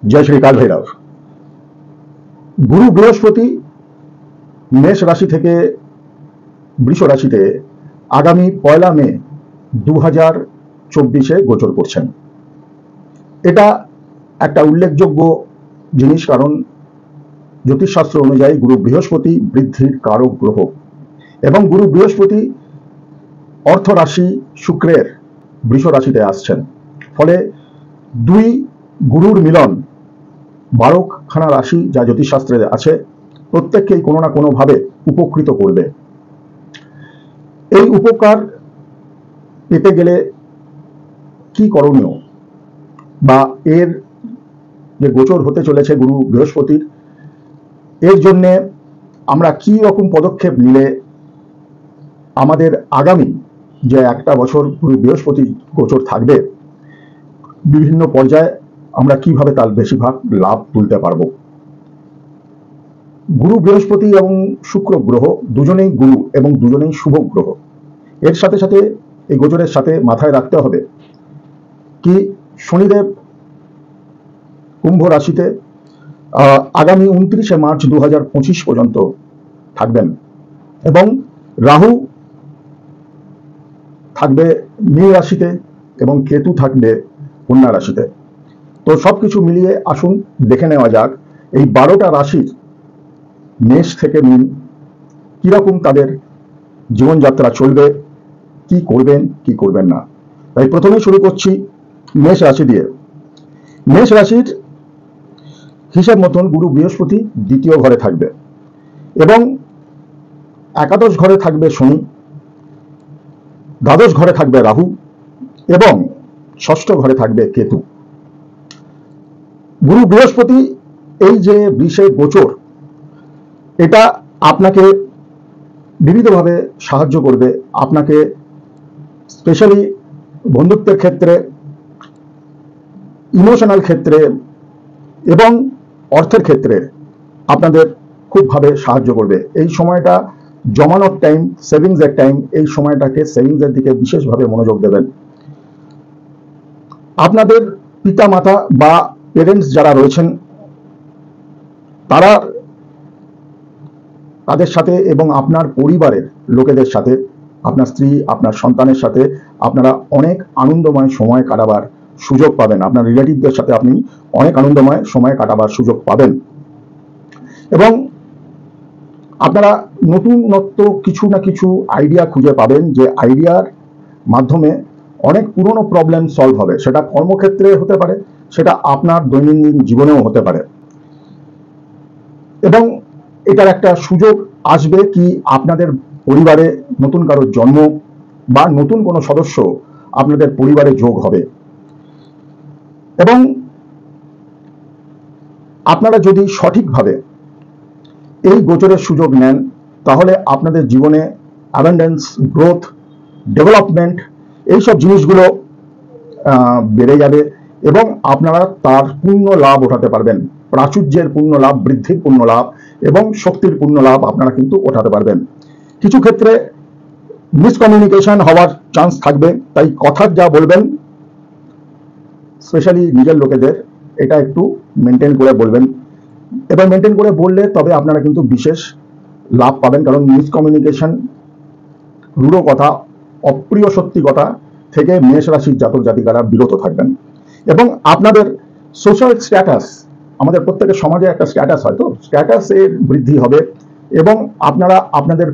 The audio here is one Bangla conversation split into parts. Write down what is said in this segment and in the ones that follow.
जय श्री काल भैरव। गुरु बृहस्पति मेष राशि থেকে বৃষ রাশিতে আগামী 1 মে 2024 গোচর করছেন। এটা একটা উল্লেখযোগ্য জিনিস, কারণ জ্যোতিষশাস্ত্র অনুযায়ী গুরু বৃহস্পতি বৃদ্ধির কারক গ্রহ এবং গুরু বৃহস্পতি অর্থ রাশি শুক্রের বৃষ রাশিতে আসছেন। ফলে দুই গুরুর মিলন 12খানা রাশি যা জ্যোতিষশাস্ত্রে আছে প্রত্যেককেই কোনো না কোনো ভাবে উপকৃত করবে। এই উপকার পেতে গেলে কি করণীয়, বা এর যে গোচর হতে চলেছে গুরু বৃহস্পতির, এর জন্য আমরা কি রকম পদক্ষেপ নিলে আমাদের আগামী যে একটা বছর গুরু বৃহস্পতি গোচর থাকবে বিভিন্ন পর্যায়ে আমরা কিভাবে তার বেশিরভাগ লাভ তুলতে পারবো। গুরু বৃহস্পতি এবং শুক্র গ্রহ দুজনেই গুরু এবং দুজনেই শুভ গ্রহ। এর সাথে সাথে এই গোচরের সাথে মাথায় রাখতে হবে কি শনিদেব কুম্ভ রাশিতে আগামী 29শে মার্চ 2025 পর্যন্ত থাকবেন এবং রাহু থাকবে মীন রাশিতে এবং কেতু থাকবে কন্যা রাশিতে। তো সবকিছু মিলিয়ে আসুন দেখে নেওয়া যাক এই 12টা রাশির মেষ থেকে মীন কিরকম তাদের জীবনযাত্রা চলবে, কি করবেন কি করবেন না। তাই প্রথমে শুরু করছি মেষ রাশি দিয়ে। মেষ রাশির হিসাব মতন গুরু বৃহস্পতি দ্বিতীয় ঘরে থাকবে এবং একাদশ ঘরে থাকবে শনি, দ্বাদশ ঘরে থাকবে রাহু এবং ষষ্ঠ ঘরে থাকবে কেতু। গুরু বৃহস্পতি এই যে বৃষে গোচর, এটা আপনাকে বিবিধভাবে সাহায্য করবে। আপনাকে স্পেশালি বন্ধুত্বের ক্ষেত্রে, ইমোশনাল ক্ষেত্রে এবং অর্থের ক্ষেত্রে আপনাদের খুবভাবে সাহায্য করবে। এই সময়টা জমানোর টাইম, সেভিংসের টাইম। এই সময়টাকে সেভিংসের দিকে বিশেষভাবে মনোযোগ দেবেন। আপনাদের পিতা মাতা বা পেরেন্টস যারা রয়েছেন তাদের সাথে এবং আপনার পরিবারের লোকেদের সাথে, আপনার স্ত্রী, আপনার সন্তানের সাথে আপনারা অনেক আনন্দময় সময় কাটাবার সুযোগ পাবেন। আপনার রিলেটিভদের সাথে আপনি অনেক আনন্দময় সময় কাটাবার সুযোগ পাবেন এবং আপনারা নতুনত্ব কিছু না কিছু আইডিয়া খুঁজে পাবেন, যে আইডিয়ার মাধ্যমে অনেক পুরনো প্রবলেম সলভ হবে। সেটা কর্মক্ষেত্রে হতে পারে, সেটা আপনার দৈনন্দিন জীবনেও হতে পারে এবং এটার একটা সুযোগ আসবে কি আপনাদের পরিবারে নতুন কারো জন্ম বা নতুন কোনো সদস্য আপনাদের পরিবারে যোগ হবে এবং আপনারা যদি সঠিকভাবে এই গোচরের সুযোগ নেন তাহলে আপনাদের জীবনে অ্যাবান্ডেন্স, গ্রোথ, ডেভেলপমেন্ট এইসব জিনিসগুলো বেড়ে যাবে এবং আপনারা তার পূর্ণ লাভ ওঠাতে পারবেন। প্রাচুর্যের পূর্ণ লাভ, বৃদ্ধির পূর্ণ লাভ এবং শক্তির পূর্ণ লাভ আপনারা কিন্তু ওঠাতে পারবেন। কিছু ক্ষেত্রে মিসকমিউনিকেশন হওয়ার চান্স থাকবে, তাই কথা যা বলবেন স্পেশালি নিজের লোকেদের এটা একটু মেনটেন করে বলবেন এবং মেনটেন করে বললে তবে আপনারা কিন্তু বিশেষ লাভ পাবেন। কারণ মিসকমিউনিকেশন, রূঢ় কথা, অপ্রিয় সত্যি কথা থেকে মেষ রাশির জাতক জাতিকারা বিরত থাকবেন এবং আপনাদের সোশ্যাল স্ট্যাটাস, আমাদের প্রত্যেকের সমাজে একটা স্ট্যাটাস হয়, তো স্ট্যাটাসের বৃদ্ধি হবে এবং আপনারা আপনাদের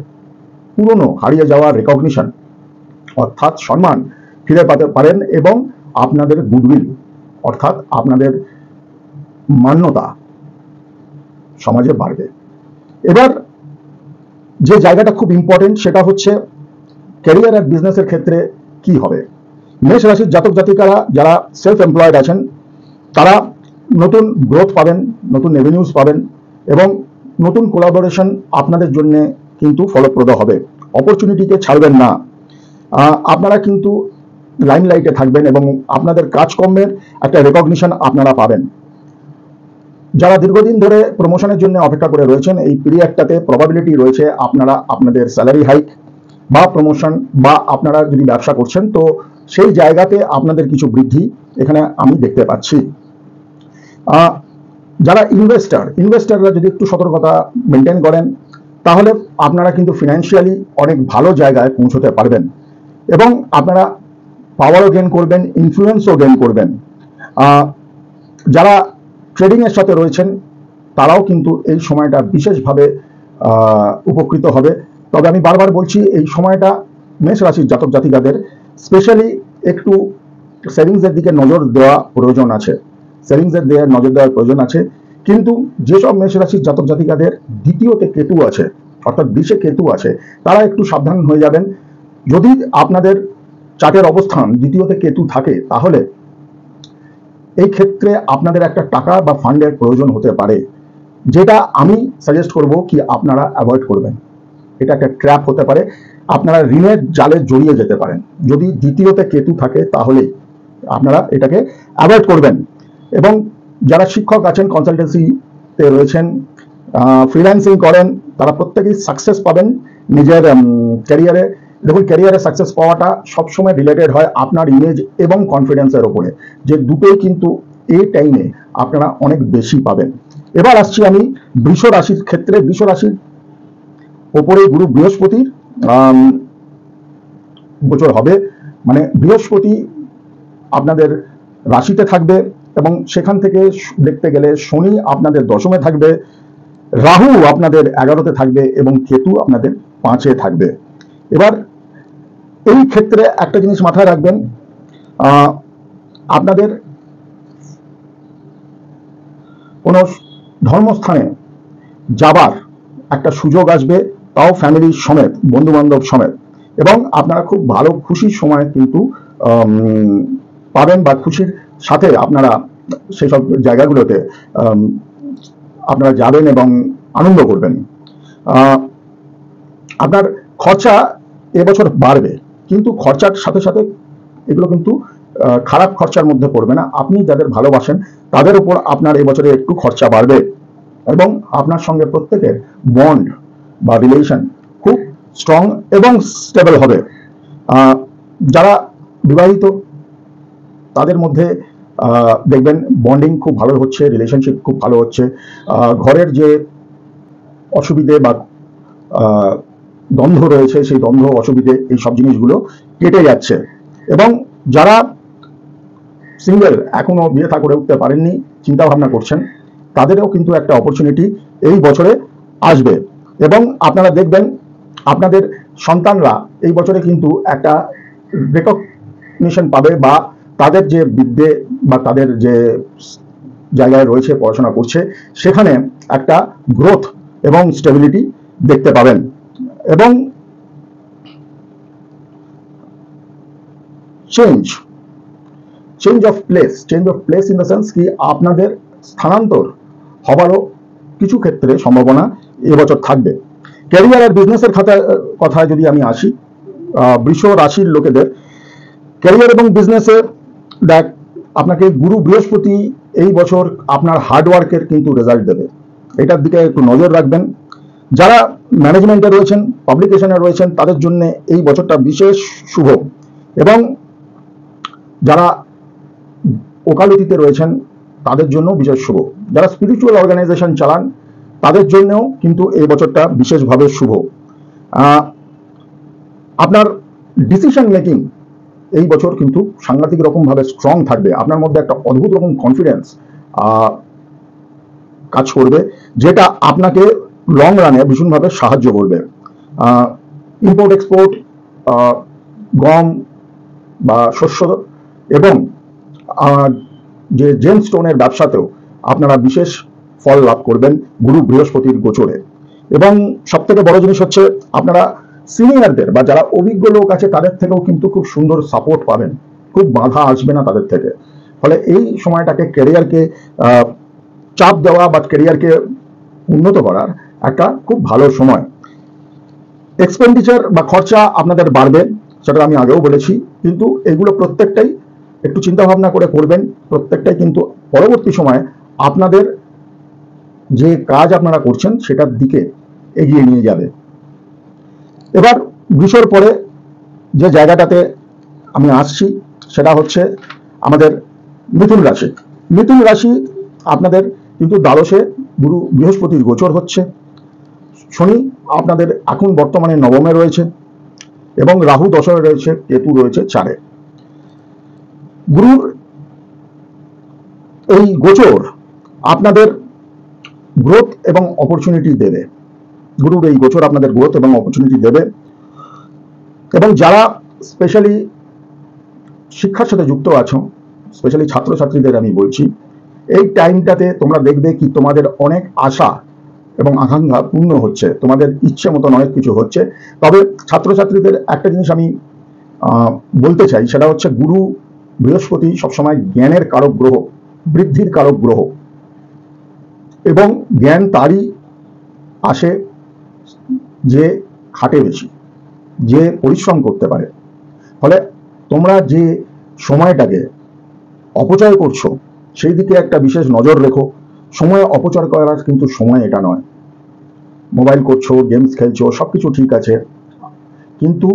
পুরনো হারিয়ে যাওয়া রেকগনিশন অর্থাৎ সম্মান ফিরে পেতে পারেন এবং আপনাদের গুডউইল অর্থাৎ আপনাদের মান্যতা সমাজে বাড়বে। এবার যে জায়গাটা খুব ইম্পর্টেন্ট সেটা হচ্ছে ক্যারিয়ার আর বিজনেসের ক্ষেত্রে কি হবে। মেষ রাশির জাতক জাতিকারা যারা সেলফ এমপ্লয়েড আছেন তারা নতুন গ্রোথ পাবেন, নতুন রেভিনিউজ পাবেন এবং নতুন কোলাবোরেশন আপনাদের জন্য কিন্তু ফলপ্রদ হবে। অপরচুনিটিকে ছাড়বেন না। আপনারা কিন্তু লাইমলাইটে থাকবেন এবং আপনাদের কাজকর্মের একটা রেকগনিশন আপনারা পাবেন। যারা দীর্ঘদিন ধরে প্রমোশনের জন্য অপেক্ষা করে রয়েছেন, এই পিরিয়ডটাতে প্রবাবিলিটি রয়েছে আপনারা আপনাদের স্যালারি হাইক বা প্রমোশন, বা আপনারা যদি ব্যবসা করছেন তো সেই জায়গাতে আপনাদের কিছু বৃদ্ধি এখানে আমি দেখতে পাচ্ছি। যারা ইনভেস্টাররা যদি একটু সতর্কতা মেনটেন করেন তাহলে আপনারা কিন্তু ফিনান্সিয়ালি অনেক ভালো জায়গায় পৌঁছতে পারবেন এবং আপনারা পাওয়ারও গেইন করবেন, ইনফ্লুয়েন্সও গেইন করবেন। যারা ট্রেডিংয়ের সাথে রয়েছেন তারাও কিন্তু এই সময়টা বিশেষভাবে উপকৃত হবে। তবে আমি বারবার বলছি এই সময়টা মেষ রাশির জাতক জাতিকাদের স্পেশালি একটু সেভিংসের দিকে নজর দেওয়া প্রয়োজন আছে, নজর দেওয়ার প্রয়োজন আছে। কিন্তু যেসব মেষ রাশির জাতক জাতিকাদের দ্বিতীয়তে কেতু আছে, অর্থাৎ 20-এ কেতু আছে, তারা একটু সাবধান হয়ে যাবেন। যদি আপনাদের চার্টের অবস্থান দ্বিতীয়তে কেতু থাকে তাহলে এই ক্ষেত্রে আপনাদের একটা টাকা বা ফান্ডের প্রয়োজন হতে পারে, যেটা আমি সাজেস্ট করব কি আপনারা অ্যাভয়েড করবেন। এটা একটা ট্র্যাপ হতে পারে, আপনারা ঋণের জালে জড়িয়ে যেতে পারেন। যদি দ্বিতীয়তে কেতু থাকে তাহলে আপনারা এটাকে অ্যাভয়েড করবেন। এবং যারা শিক্ষক আছেন, কনসালটেন্সিতে রয়েছেন, ফ্রিল্যান্সিং করেন, তারা প্রত্যেকেই সাকসেস পাবেন নিজের ক্যারিয়ারে। দেখুন, ক্যারিয়ারে সাকসেস পাওয়াটা সবসময় রিলেটেড হয় আপনার ইমেজ এবং কনফিডেন্সের ওপরে, যে দুটোই কিন্তু এই টাইমে আপনারা অনেক বেশি পাবেন। এবার আসছি আমি বৃষ রাশির ক্ষেত্রে। বৃষ রাশির ওপরে গুরু বৃহস্পতির গোচর হবে, মানে বৃহস্পতি আপনাদের রাশিতে থাকবে এবং সেখান থেকে দেখতে গেলে শনি আপনাদের দশমে থাকবে, রাহু আপনাদের 11তে থাকবে এবং কেতু আপনাদের 5-এ থাকবে। এবার এই ক্ষেত্রে একটা জিনিস মাথায় রাখবেন, আপনাদের কোনো ধর্মস্থানে যাবার একটা সুযোগ আসবে, তাও ফ্যামিলির সমেত, বন্ধু বান্ধব সমেত, এবং আপনারা খুব ভালো খুশির সময় কিন্তু পাবেন বা খুশির সাথে আপনারা সেসব জায়গাগুলোতে আপনারা যাবেন এবং আনন্দ করবেন। আপনার খরচা এবছর বাড়বে, কিন্তু খরচার সাথে সাথে এগুলো কিন্তু খারাপ খরচার মধ্যে পড়বে না। আপনি যাদের ভালোবাসেন তাদের উপর আপনার এবছরে একটু খরচা বাড়বে এবং আপনার সঙ্গে প্রত্যেকের বন্ড বা রিলেশন খুব স্ট্রং এবং স্টেবল হবে। যারা বিবাহিত তাদের মধ্যে দেখবেন বন্ডিং খুব ভালো হচ্ছে, রিলেশনশিপ খুব ভালো হচ্ছে, ঘরের যে অসুবিধে বা দ্বন্দ্ব রয়েছে সেই দ্বন্দ্ব অসুবিধে এই সব জিনিসগুলো কেটে যাচ্ছে। এবং যারা সিঙ্গেল এখনো বিয়ে থা করে উঠতে পারেননি, চিন্তা ভাবনা করছেন, তাদেরও কিন্তু একটা অপরচুনিটি এই বছরে আসবে। এবং আপনারা দেখবেন আপনাদের সন্তানরা এই বছরে কিন্তু একটা রেকগনিশন পাবে, বা তাদের যে বিদ্যে বা তাদের যে জায়গায় রয়েছে পড়াশোনা করছে সেখানে একটা গ্রোথ এবং স্টেবিলিটি দেখতে পাবেন। এবং change of place in the sense কি আপনাদের স্থানান্তর হবারও কিছু ক্ষেত্রে সম্ভাবনা এবছর থাকবে। ক্যারিয়ার আর বিজনেসের কথায় যদি আমি আসি, বৃষ রাশির লোকেদের ক্যারিয়ার এবং বিজনেসে দেখ আপনাকে গুরু বৃহস্পতি এই বছর আপনার হার্ডওয়ার্কের কিন্তু রেজাল্ট দেবে, এটার দিকে একটু নজর রাখবেন। যারা ম্যানেজমেন্টে রয়েছেন, পাবলিকেশনে রয়েছেন, তাদের জন্য এই বছরটা বিশেষ শুভ। এবং যারা ওকালতিতে রয়েছেন তাদের জন্য বিশেষ শুভ। যারা স্পিরিচুয়াল অর্গানাইজেশন চালান তাদের জন্যও কিন্তু এই বছরটা বিশেষভাবে শুভ। আপনার ডিসিশন মেকিং এই বছর কিন্তু সাংঘাতিক রকমভাবে স্ট্রং থাকবে। আপনার মধ্যে একটা অদ্ভুত রকম কনফিডেন্স কাজ করবে, যেটা আপনাকে লং রানে ভীষণভাবে সাহায্য করবে। ইম্পোর্ট এক্সপোর্ট, গম বা শস্য এবং যে জেম স্টোনের ব্যবসাতেও আপনারা বিশেষ ফল লাভ করবেন গুরু বৃহস্পতির গোচরে। এবং সব থেকে বড় জিনিস হচ্ছে আপনারা সিনিয়রদের বা যারা অভিজ্ঞ লোক আছে তাদের থেকেও কিন্তু খুব সুন্দর সাপোর্ট পাবেন, খুব বাধা আসবে না তাদের থেকে। ফলে এই সময়টাকে ক্যারিয়ারকে চাপ দেওয়া বা ক্যারিয়ারকে উন্নত করার একটা খুব ভালো সময়। এক্সপেন্ডিচার বা খরচা আপনাদের বাড়বে, সেটা আমি আগেও বলেছি, কিন্তু এগুলো প্রত্যেকটাই একটু চিন্তা ভাবনা করে করবেন। প্রত্যেকটাই কিন্তু পরবর্তী সময়ে আপনাদের যে কাজ আপনারা করছেন সেটার দিকে এগিয়ে নিয়ে যাবে। এবার বৃষর পরে যে জায়গাটাতে আমি আসছি সেটা হচ্ছে আমাদের মিথুন রাশি। মিথুন রাশি আপনাদের কিন্তু দ্বাদশে গুরু বৃহস্পতির গোচর হচ্ছে, শনি আপনাদের এখন বর্তমানে নবমে রয়েছে এবং রাহু দশমে রয়েছে, কেতু রয়েছে 4-এ। গুরুর এই গোচর আপনাদের গ্রোথ এবং অপরচুনিটি দেবে। গুরুর এই গোচর আপনাদের গ্রোথ এবং অপরচুনিটি দেবে। এবং যারা স্পেশালি শিক্ষার সাথে যুক্ত আছো, স্পেশালি ছাত্রছাত্রীদের আমি বলছি, এই টাইমটাতে তোমরা দেখবে কি তোমাদের অনেক আশা এবং আকাঙ্ক্ষা পূর্ণ হচ্ছে, তোমাদের ইচ্ছে মতন অনেক কিছু হচ্ছে। তবে ছাত্রছাত্রীদের একটা জিনিস আমি বলতে চাই, সেটা হচ্ছে গুরু বৃহস্পতি সবসময় জ্ঞানের কারক গ্রহ, বৃদ্ধির কারক গ্রহ, এবং জ্ঞান তারই আসে যে খাটে বেশি, যে পরিশ্রম করতে পারে। ফলে তোমরা যে সময়টাকে অপচয় করছো সেই দিকে একটা বিশেষ নজর রেখো। সময় অপচয় করার কিন্তু সময় এটা নয়। মোবাইল করছো, গেমস খেলছো, সবকিছু ঠিক আছে, কিন্তু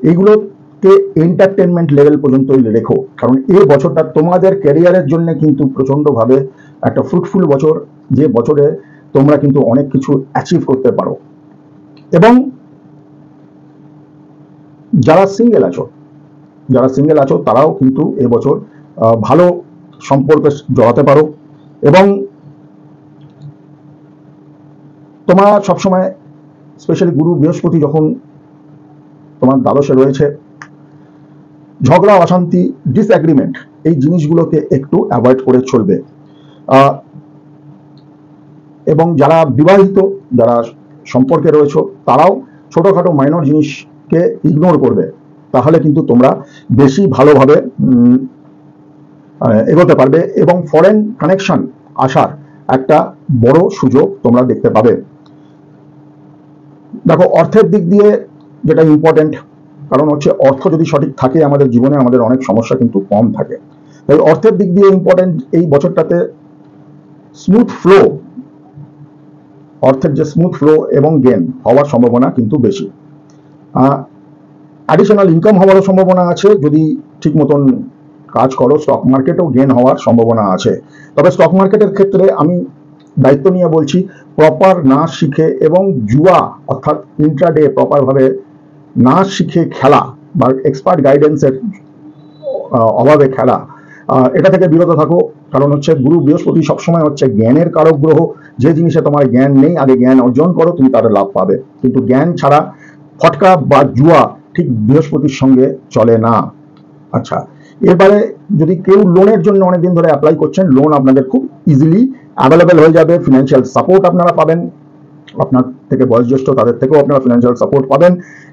এইগুলোকে এন্টারটেনমেন্ট লেভেল পর্যন্তই রেখো, কারণ এই বছরটা তোমাদের ক্যারিয়ারের জন্য কিন্তু প্রচন্ডভাবে একটা ফ্রুটফুল বছর, যে বছরে তোমরা কিন্তু অনেক কিছু অ্যাচিভ করতে পারো। এবং যারা সিঙ্গেল আছো তারাও কিন্তু এবছর ভালো সম্পর্কে জড়াতে পারো। এবং তোমরা সবসময় স্পেশালি গুরু বৃহস্পতি যখন তোমার দ্বাদশে রয়েছে, ঝগড়া, অশান্তি, ডিসএগ্রিমেন্ট এই জিনিসগুলোকে একটু অ্যাভয়েড করে চলবে। এবং যারা বিবাহিত, যারা সম্পর্কে রয়েছে, তারাও ছোটখাটো মাইনর জিনিসকে ইগনোর করবে, তাহলে কিন্তু তোমরা বেশি ভালোভাবে এগোতে পারবে এবং ফরেন কানেকশন আসার একটা বড় সুযোগ তোমরা দেখতে পাবে। দেখো, অর্থের দিক দিয়ে যেটা ইম্পর্টেন্ট, কারণ হচ্ছে অর্থ যদি সঠিক থাকে আমাদের জীবনে, আমাদের অনেক সমস্যা কিন্তু কম থাকে। তাই অর্থের দিক দিয়ে ইম্পর্টেন্ট এই বছরটাতে স্মুথ ফ্লো, অর্থের যে স্মুথ ফ্লো এবং গেন হওয়ার সম্ভাবনা কিন্তু বেশি। অ্যাডিশনাল ইনকাম হওয়ারও সম্ভাবনা আছে যদি ঠিক মতন কাজ করো। স্টক মার্কেটেও গেন হওয়ার সম্ভাবনা আছে। তবে স্টক মার্কেটের ক্ষেত্রে আমি দায়িত্ব নিয়ে বলছি, প্রপার না শিখে এবং জুয়া অর্থাৎ ইন্ট্রাডে প্রপারভাবে না শিখে খেলা বা এক্সপার্ট গাইডেন্সের অভাবে খেলা, এটা থেকে বিরত থাকো। কারণ হচ্ছে গুরু বৃহস্পতি সবসময় হচ্ছে জ্ঞানের কারক গ্রহ। যে জিনিসে তোমার জ্ঞান নেই, আগে জ্ঞান অর্জন করো, তুমি তার লাভ পাবে। কিন্তু জ্ঞান ছাড়া ফটকা বা জুয়া ঠিক বৃহস্পতির সঙ্গে চলে না। আচ্ছা, এবারে যদি কেউ লোনের জন্য অনেকদিন ধরে অ্যাপ্লাই করছেন, লোন আপনাদের খুব ইজিলি অ্যাভেলেবেল হয়ে যাবে। ফিনান্সিয়াল সাপোর্ট আপনারা পাবেন, আপনার থেকে বয়োজ্যেষ্ঠ তাদের থেকেও আপনারা ফিনান্সিয়াল সাপোর্ট পাবেন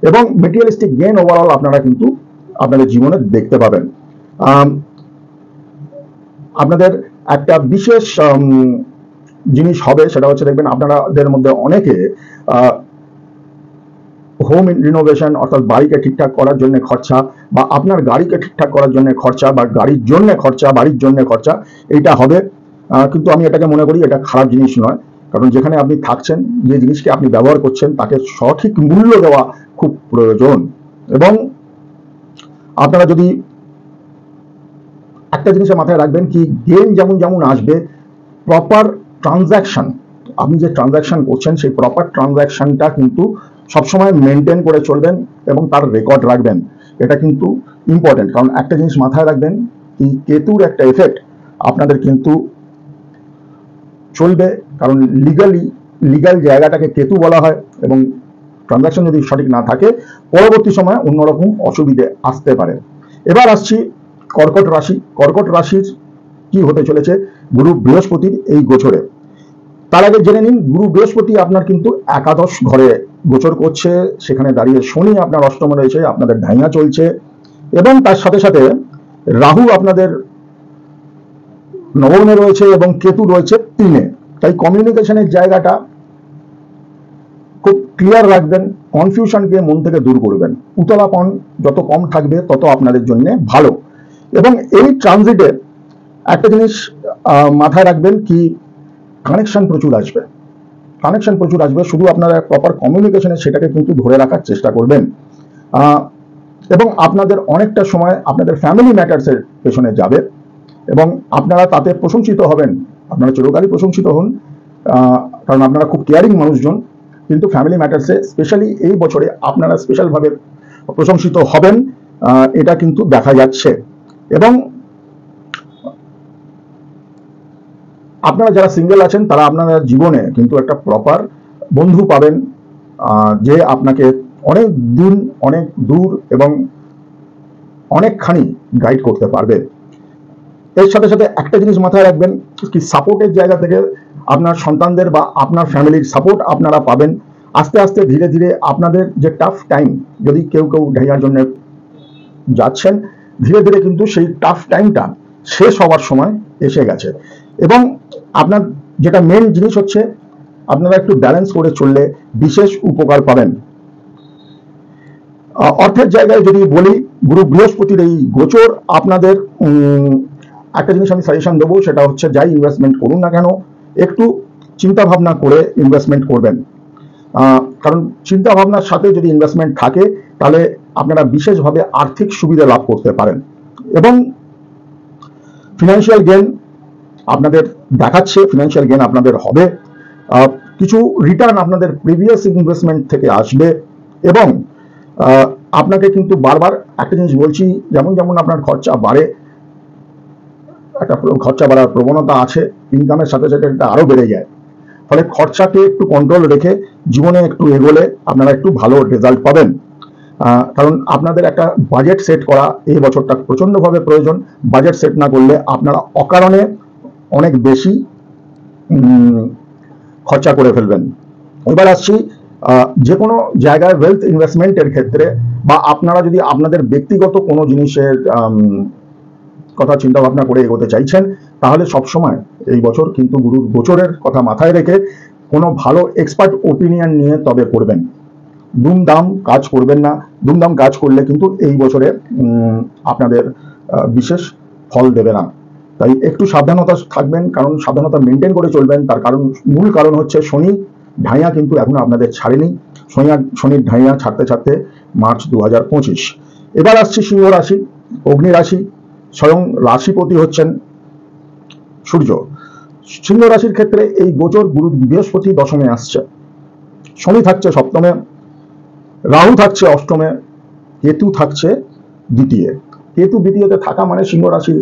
এবং মেটেরিয়ালিস্টিক গেইন ওভারঅল আপনারা কিন্তু আপনাদের জীবনে দেখতে পাবেন। আপনাদের একটা বিশেষ জিনিস হবে, সেটা হচ্ছে দেখবেন আপনাদের মধ্যে অনেকে হোম রিনোভেশন অর্থাৎ বাড়িকে ঠিকঠাক করার জন্য খরচা, বা আপনার গাড়িকে ঠিকঠাক করার জন্য খরচা, বা গাড়ির জন্য খরচা, বাড়ির জন্য খরচা, এইটা হবে। কিন্তু আমি এটাকে মনে করি এটা খারাপ জিনিস নয়, কারণ যেখানে আপনি থাকছেন, যে জিনিসকে আপনি ব্যবহার করছেন, তাকে সঠিক মূল্য দেওয়া খুব প্রয়োজন। এবং আপনারা যদি একটা জিনিসের মাথায় রাখবেন কি, গেইন যেমন যেমন আসবে, প্রপার ট্রানজ্যাকশন, আপনি যে ট্রানজ্যাকশন করছেন সেই প্রপার ট্রানজ্যাকশনটা কিন্তু সবসময় মেনটেন করে চলবেন এবং তার রেকর্ড রাখবেন। এটা কিন্তু ইম্পর্টেন্ট, কারণ একটা জিনিস মাথায় রাখবেন কি, কেতুর একটা এফেক্ট আপনাদের কিন্তু চলবে, কারণ লিগাল জায়গাটাকে কেতু বলা হয় এবং ট্রানজ্যাকশন যদি সঠিক না থাকে, পরবর্তী সময়ে অন্যরকম অসুবিধে আসতে পারে। এবার আসছি কর্কট রাশি। কর্কট রাশির কি হতে চলেছে গুরু বৃহস্পতির এই গোচরে। তার আগে জেনে নিন, গুরু বৃহস্পতি আপনার কিন্তু একাদশ ঘরে গোচর করছে, সেখানে দাঁড়িয়ে শনি আপনার অষ্টমে রয়েছে, আপনাদের ঢাইয়া চলছে, এবং তার সাথে সাথে রাহু আপনাদের নবমে রয়েছে এবং কেতু রয়েছে 3-এ। তাই কমিউনিকেশনের জায়গাটা খুব ক্লিয়ার রাখবেন, কনফিউশনকে মন থেকে দূর করবেন। উতলাপন যত কম থাকবে তত আপনাদের জন্য ভালো। এবং এই ট্রানজিটে একটা জিনিস মাথায় রাখবেন কি, কানেকশন প্রচুর আসবে, শুধু আপনারা প্রপার কমিউনিকেশনে সেটাকে কিন্তু ধরে রাখার চেষ্টা করবেন। এবং আপনাদের অনেকটা সময় আপনাদের ফ্যামিলি ম্যাটার্সের পেছনে যাবে এবং আপনারা তাতে প্রশংসিত হবেন আপনারা চিরকালই প্রশংসিত হন, কারণ আপনারা খুব কেয়ারিং মানুষজন। কিন্তু ফ্যামিলি ম্যাটার্সে স্পেশালি এই বছরে আপনারা স্পেশালভাবে প্রশংসিত হবেন, এটা কিন্তু দেখা যাচ্ছে। এবং আপনারা যারা সিঙ্গেল আছেন তারা আপনারা জীবনে কিন্তু একটা প্রপার বন্ধু পাবেন, যে আপনাকে অনেক দিন অনেক দূর এবং অনেকখানি গাইড করতে পারবে। এর সাথে সাথে একটা জিনিস মাথায় রাখবেন কি, সাপোর্টের জায়গা থেকে আপনার সন্তানদের বা আপনার ফ্যামিলির সাপোর্ট আপনারা পাবেন। আস্তে আস্তে ধীরে ধীরে আপনাদের যে টাফ টাইম, যদি কেউ ঢাইয়ার জন্য যাচ্ছেন, ধীরে ধীরে কিন্তু সেই টাফ টাইমটা শেষ হওয়ার সময় এসে গেছে। এবং আপনার যেটা মেন জিনিস হচ্ছে, আপনারা একটু ব্যালেন্স করে চললে বিশেষ উপকার পাবেন। অর্থের জায়গায় যদি বলি, গুরু বৃহস্পতির এই গোচর আপনাদের একটা জিনিস আমি সাজেশন দেবো, সেটা হচ্ছে যাই ইনভেস্টমেন্ট করুন না কেন একটু চিন্তা ভাবনা করে ইনভেস্টমেন্ট করবেন। কারণ চিন্তা ভাবনার সাথে যদি ইনভেস্টমেন্ট থাকে তাহলে আপনারা বিশেষভাবে আর্থিক সুবিধা লাভ করতে পারেন। এবং ফিনান্সিয়াল গেন আপনাদের দেখাচ্ছে, ফিনান্সিয়াল গেন আপনাদের হবে, কিছু রিটার্ন আপনাদের প্রিভিয়াস ইনভেস্টমেন্ট থেকে আসবে। এবং আপনাকে কিন্তু বারবার একটা জিনিস বলছি, যেমন যেমন আপনার খরচা বাড়ে, একটা খরচা বাড়ার প্রবণতা আছে, ইনকামের সাথে সাথে এটা আরো বেড়ে যায়। ফলে খরচাকে একটু কন্ট্রোল রেখে জীবনে একটু এগোলে আপনারা একটু ভালো রেজাল্ট পাবেন। কারণ আপনাদের একটা বাজেট সেট করা এই বছরটা প্রচন্ডভাবে প্রয়োজন। বাজেট সেট না করলে আপনারা অকারণে অনেক বেশি খরচা করে ফেলবেন। এবার আসছি যে কোনো জায়গায় ওয়েলথ ইনভেস্টমেন্টের ক্ষেত্রে, বা আপনারা যদি আপনাদের ব্যক্তিগত কোনো জিনিসের কথা চিন্তা ভাবনা করে এগোতে চাইছেন, তাহলে সবসময় এই বছর কিন্তু গুরুর গোচরের কথা মাথায় রেখে কোনো ভালো এক্সপার্ট ওপিনিয়ন নিয়ে তবে করবেন। দুমদাম কাজ করবেন না। দুমদাম কাজ করলে কিন্তু এই বছরে আপনাদের বিশেষ ফল দেবে না। তাই একটু সাবধানতা থাকবেন, কারণ সাবধানতা মেনটেন করে চলবেন। তার কারণ, মূল কারণ হচ্ছে শনি ঢাইয়া কিন্তু এখনো আপনাদের ছাড়েনি। শনির ঢাইয়া ছাড়তে ছাড়তে মার্চ 2025। এবার আসছি সিংহ রাশি, অগ্নি রাশি। স্বয়ং রাশিপতি হচ্ছেন সূর্য। সিংহ রাশির ক্ষেত্রে এই গোচর গুরু বৃহস্পতি দশমে আসছে, শনি থাকছে সপ্তমে, রাহু থাকছে অষ্টমে, কেতু থাকছে দ্বিতীয়। কেতু দ্বিতীয়তে থাকা মানে সিংহ রাশি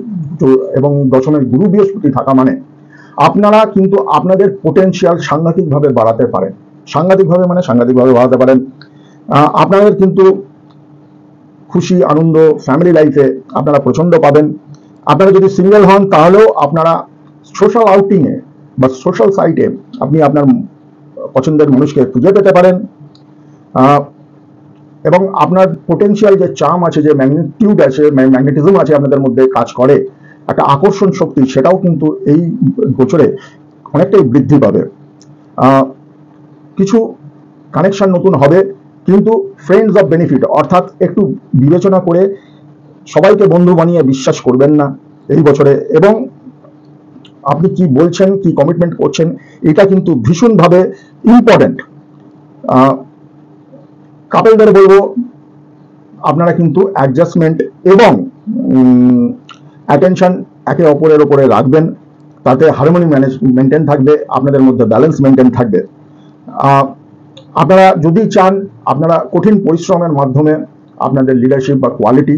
এবং দশমে গুরু বৃহস্পতি থাকা মানে আপনারা কিন্তু আপনাদের পোটেনশিয়াল সাংঘাতিকভাবে বাড়াতে পারেন। সাংঘাতিকভাবে মানে সাংঘাতিকভাবে বাড়াতে পারেন। আপনাদের কিন্তু খুশি আনন্দ ফ্যামিলি লাইফে আপনারা প্রচন্ড পাবেন। আপনারা যদি সিঙ্গেল হন তাহলেও আপনারা সোশ্যাল আউটিংয়ে বা সোশ্যাল সাইটে আপনি আপনার পছন্দের মানুষকে খুঁজে পেতে পারেন। এবং আপনার পোটেনশিয়াল যে চার্ম আছে, যে ম্যাগনেটিউড আছে, ম্যাগনেটিজম আছে আপনাদের মধ্যে কাজ করে, একটা আকর্ষণ শক্তি, সেটাও কিন্তু এই গোচরে অনেকটাই বৃদ্ধি পাবে। কিছু কানেকশন নতুন হবে, কিন্তু ফ্রেন্ডস অফ বেনিফিট, অর্থাৎ একটু বিবেচনা করে সবাইকে বন্ধু বানিয়ে বিশ্বাস করবেন না এই বছরে। এবং আপনি কি বলছেন, কি কমিটমেন্ট করছেন, এটা কিন্তু ভীষণভাবে ইম্পর্টেন্ট। কাপলদের বলবো আপনারা কিন্তু অ্যাডজাস্টমেন্ট এবং অ্যাটেনশন একে অপরের উপরে রাখবেন, তাতে হারমোনি মেনটেন থাকবে, আপনাদের মধ্যে ব্যালেন্স মেনটেন থাকবে। আপনারা যদি চান, আপনারা কঠিন পরিশ্রমের মাধ্যমে আপনাদের লিডারশিপ বা কোয়ালিটি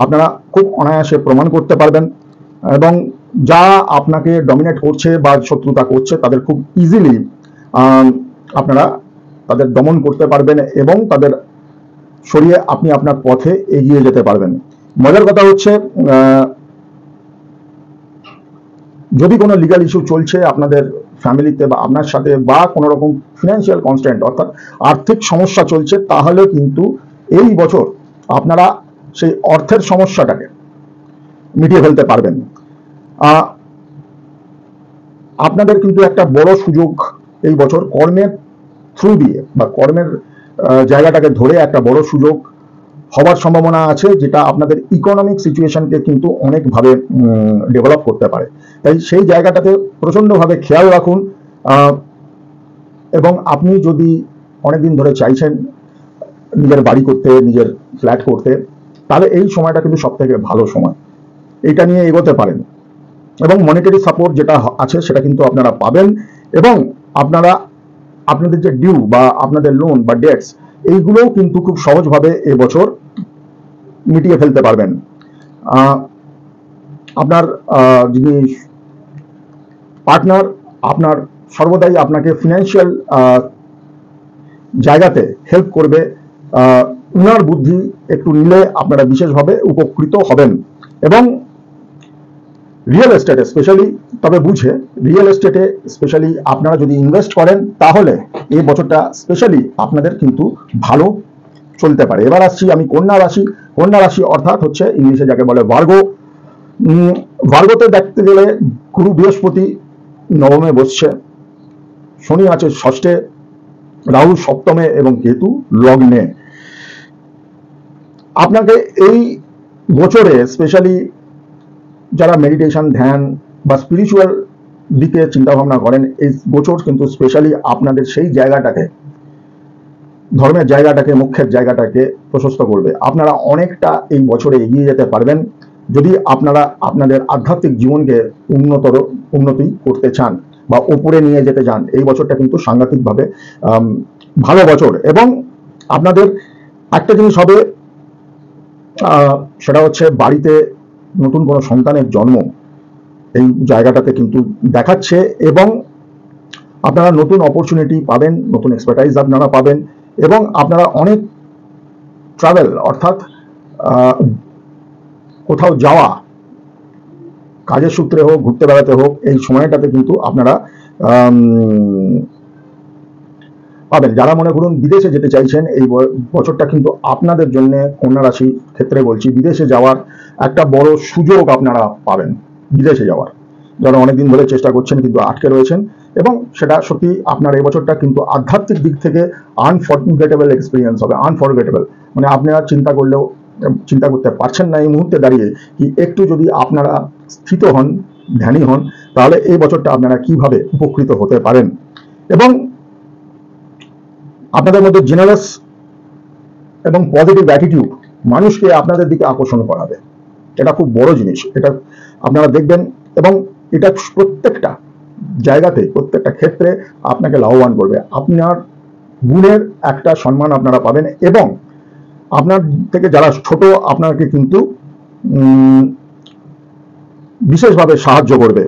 আপনারা খুব অনায়াসে প্রমাণ করতে পারবেন। এবং যা আপনাকে ডমিনেট করছে বা শত্রুতা করছে তাদের খুব ইজিলি আপনারা তাদের দমন করতে পারবেন এবং তাদের সরিয়ে আপনি আপনার পথে এগিয়ে যেতে পারবেন। মজার কথা হচ্ছে, যদি কোনো লিগ্যাল ইস্যু চলছে আপনাদের ফ্যামিলিতে বা আপনার সাথে, বা কোনো রকম ফিনান্সিয়াল কনস্ট্যান্ট অর্থাৎ আর্থিক সমস্যা চলছে, তাহলে কিন্তু এই বছর আপনারা সেই অর্থের সমস্যাটাকে মিটিয়ে ফেলতে পারবেন। আপনাদের কিন্তু একটা বড় সুযোগ এই বছর কর্মের থ্রু দিয়ে বা কর্মের জায়গাটাকে ধরে একটা বড় সুযোগ হওয়ার সম্ভাবনা আছে, যেটা আপনাদের ইকোনমিক সিচুয়েশনকে কিন্তু অনেকভাবে ডেভেলপ করতে পারে। তাই সেই জায়গাটাতে প্রচন্ডভাবে খেয়াল রাখুন। এবং আপনি যদি অনেকদিন ধরে চাইছেন নিজের বাড়ি করতে, নিজের ফ্ল্যাট করতে, তাহলে এই সময়টা কিন্তু সব থেকে ভালো সময়, এইটা নিয়ে এগোতে পারেন। এবং মনিটারি সাপোর্ট যেটা আছে সেটা কিন্তু আপনারা পাবেন, এবং আপনারা আপনাদের যে ডিউ বা আপনাদের লোন বা ডেটস এইগুলোও কিন্তু খুব সহজভাবে এবছর মিটিয়ে ফেলতে পারবেন। আপনার যিনি পার্টনার আপনার সর্বদাই আপনাকে ফিনান্সিয়াল জায়গাতে হেল্প করবে, উনার বুদ্ধি একটু নিলে আপনারা বিশেষভাবে উপকৃত হবেন। এবং রিয়েল এস্টেটে স্পেশালি, তবে বুঝে রিয়েল এস্টেটে স্পেশালি আপনারা যদি ইনভেস্ট করেন তাহলে এই বছরটা স্পেশালি আপনাদের কিন্তু ভালো চলতে পারে। এবার আসছি আমি কন্যা রাশি। কন্যা রাশি অর্থাৎ হচ্ছে ইংলিশে যাকে বলে ভার্গো। ভার্গোতে দেখতে গেলে গুরু বৃহস্পতি নবমে বসছে, শনি আছে ষষ্ঠে, রাহু সপ্তমে এবং কেতু লগ্নে। আপনাকে এই বছরে স্পেশালি যারা মেডিটেশন, ধ্যান বা স্পিরিচুয়াল দিকে চিন্তা ভাবনা করেন, এই বছর কিন্তু স্পেশালি আপনাদের সেই জায়গাটাকে, ধর্মের জায়গাটাকে, মুখ্যের জায়গাটাকে প্রশস্ত করবে। আপনারা অনেকটা এই বছরে এগিয়ে যেতে পারবেন যদি আপনারা আপনাদের আধ্যাত্মিক জীবনকে উন্নতি করতে চান বা উপরে নিয়ে যেতে চান। এই বছরটা কিন্তু সাংঘাতিকভাবে ভালো বছর। এবং আপনাদের একটা জিনিস হবে, সেটা হচ্ছে বাড়িতে নতুন কোনো সন্তানের জন্ম এই জায়গাটাতে কিন্তু দেখাচ্ছে, এবং আপনারা নতুন অপরচুনিটি পাবেন, নতুন এক্সপার্টাইজ আপনারা পাবেন, এবং আপনারা অনেক ট্রাভেল অর্থাৎ কোথাও যাওয়া, কাজের সূত্রে হোক, ঘুরতে বেড়াতে হোক, এই সময়টাতে কিন্তু আপনারা পাবেন। যারা মনে করুন বিদেশে যেতে চাইছেন, এই বছরটা কিন্তু আপনাদের জন্য, কন্যা রাশির ক্ষেত্রে বলছি, বিদেশে যাওয়ার একটা বড় সুযোগ আপনারা পাবেন। বিদেশে যাওয়ার যারা অনেকদিন ধরে চেষ্টা করছেন কিন্তু আটকে রয়েছেন, এবং সেটা সত্যি আপনার এই বছরটা কিন্তু আধ্যাত্মিক দিক থেকে আনফরগেটেবল এক্সপিরিয়েন্স হবে। আনফরগেটেবল মানে আপনারা চিন্তা করতে পারছেন না এই মুহূর্তে দাঁড়িয়ে কি একটু যদি আপনারা স্থিত হন, ধ্যানী হন, তাহলে এই বছরটা আপনারা কিভাবে উপকৃত হতে পারেন। এবং আপনাদের মধ্যে জেনারেস এবং পজিটিভ অ্যাটিটিউড মানুষকে আপনাদের দিকে আকর্ষণ করাবে। এটা খুব বড় জিনিস, এটা আপনারা দেখবেন, এবং এটা প্রত্যেকটা জায়গাতে, প্রত্যেকটা ক্ষেত্রে আপনাকে লাভবান করবে। আপনার গুণের একটা সম্মান আপনারা পাবেন, এবং আপনার থেকে যারা ছোট আপনাকে কিন্তু বিশেষভাবে সাহায্য করবে।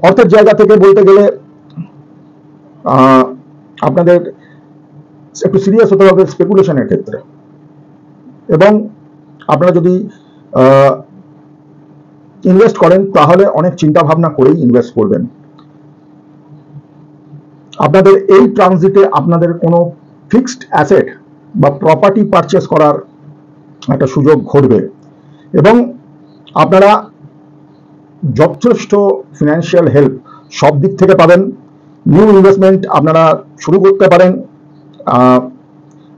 অর্থের জায়গা থেকে বলতে গেলে আপনাদের একটু সিরিয়াস হতে হবে স্পেকুলেশনের ক্ষেত্রে, এবং আপনারা যদি ইনভেস্ট করেন তাহলে অনেক চিন্তা ভাবনা করেই ইনভেস্ট করবেন। আপনাদের এই ট্রানজিটে আপনাদের কোনো ফিক্সড অ্যাসেট বা প্রপার্টি পারচেস করার একটা সুযোগ ঘটবে, এবং আপনারা যথেষ্ট ফিনান্সিয়াল হেল্প সব দিক থেকে পাবেন। নিউ ইনভেস্টমেন্ট আপনারা শুরু করতে পারেন।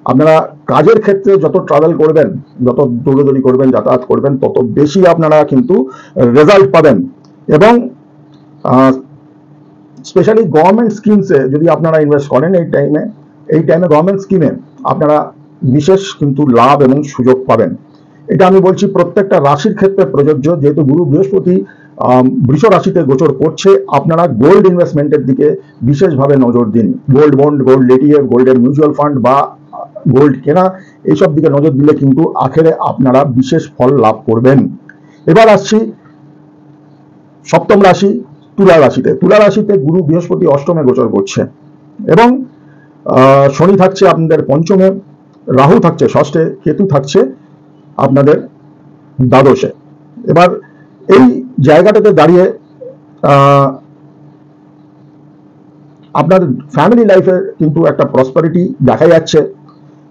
আপনারা কাজের ক্ষেত্রে যত ট্রাভেল করবেন, যত দৌড়দৌড়ি করবেন, যাতায়াত করবেন, তত বেশি আপনারা কিন্তু রেজাল্ট পাবেন। এবং স্পেশালি গভর্নমেন্ট স্কিমসে যদি আপনারা ইনভেস্ট করেন এই টাইমে গভর্নমেন্ট স্কিমে আপনারা বিশেষ কিন্তু লাভ এবং সুযোগ পাবেন। এটা আমি বলছি প্রত্যেকটা রাশির ক্ষেত্রে প্রযোজ্য। যেহেতু গুরু বৃহস্পতি বৃষ রাশিতে গোচর করছে, আপনারা গোল্ড ইনভেস্টমেন্টের দিকে বিশেষভাবে নজর দিন। গোল্ড বন্ড, গোল্ড এটিএফ, গোল্ডের মিউচুয়াল ফান্ড বা গোল্ড কেনা, এইসব দিকে নজর দিলে কিন্তু আখেরে আপনারা বিশেষ ফল লাভ করবেন। এবার আসছি সপ্তম রাশি তুলা রাশিতে। তুলা রাশিতে গুরু বৃহস্পতি অষ্টমে গোচর করছে, এবং শনি থাকছে আপনাদের পঞ্চমে, রাহু থাকছে ষষ্ঠে, কেতু থাকছে আপনাদের দ্বাদশে। এবার এই জায়গাটাতে দাঁড়িয়ে আপনার ফ্যামিলি লাইফে কিন্তু একটা প্রসপারিটি দেখা যাচ্ছে।